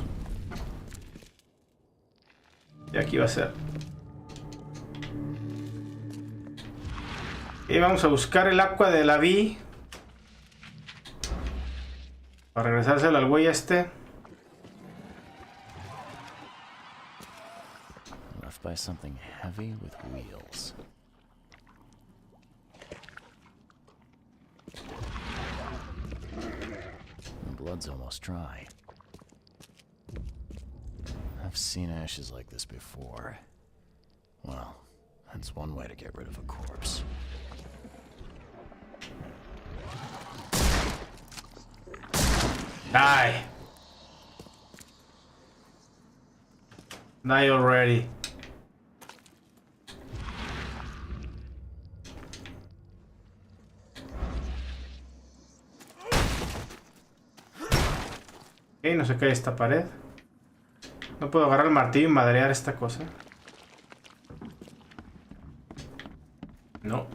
Y aquí va a ser. Y vamos a buscar el agua de la Vi. Para regresárselo al güey este. Left by something heavy with wheels. The blood's almost dry. I've seen ashes like this before. Well, that's one way to get rid of a corpse. Die. Die already. Ok, no se cae esta pared. No puedo agarrar el martillo y madrear esta cosa. No.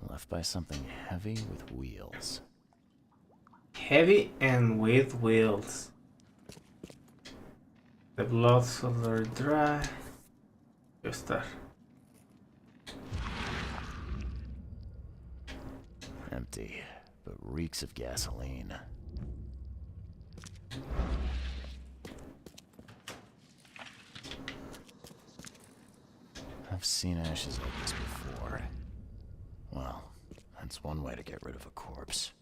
Left by something heavy with wheels. Heavy and with wheels. The blood's already dry. Debe estar. Empty, but reeks of gasoline. I've seen ashes like this before. Well, that's one way to get rid of a corpse.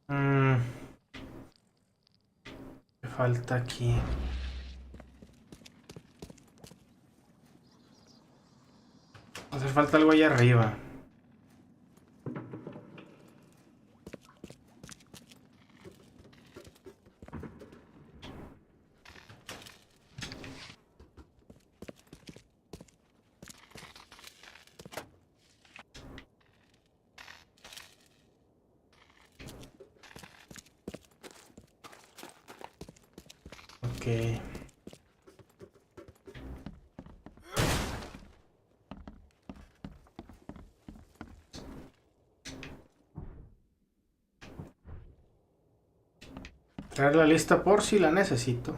¿Qué falta aquí? Hace falta algo allá arriba. Ok. Traer la lista por si la necesito.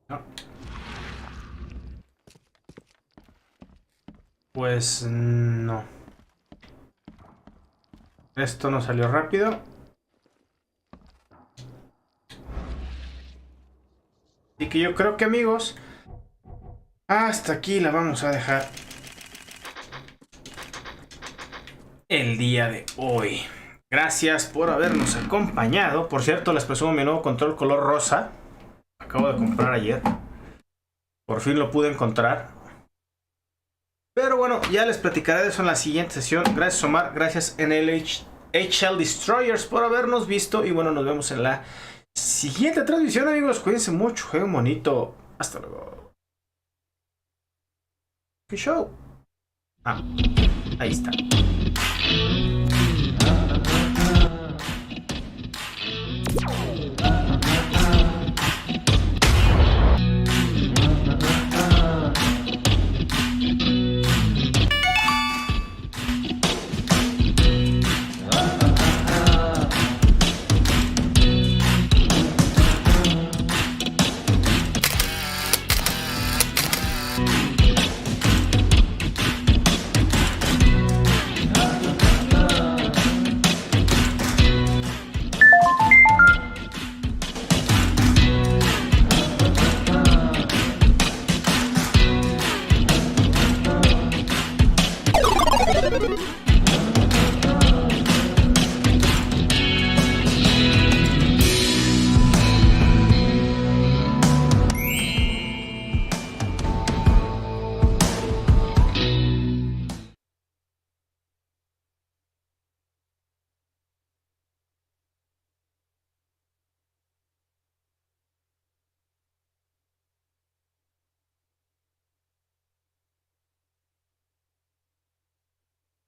No. Pues no. Esto no salió rápido. Así que yo creo que, amigos, hasta aquí la vamos a dejar. el día de hoy. Gracias por habernos acompañado. Por cierto, les presumo mi nuevo control color rosa. Acabo de comprar ayer. Por fin lo pude encontrar. Pero bueno, ya les platicaré de eso en la siguiente sesión. Gracias Omar, gracias HL Destroyers por habernos visto. Y bueno, nos vemos en la siguiente transmisión, amigos. Cuídense mucho, jueguen bonito. Hasta luego. ¿Qué show? Ah, ahí está.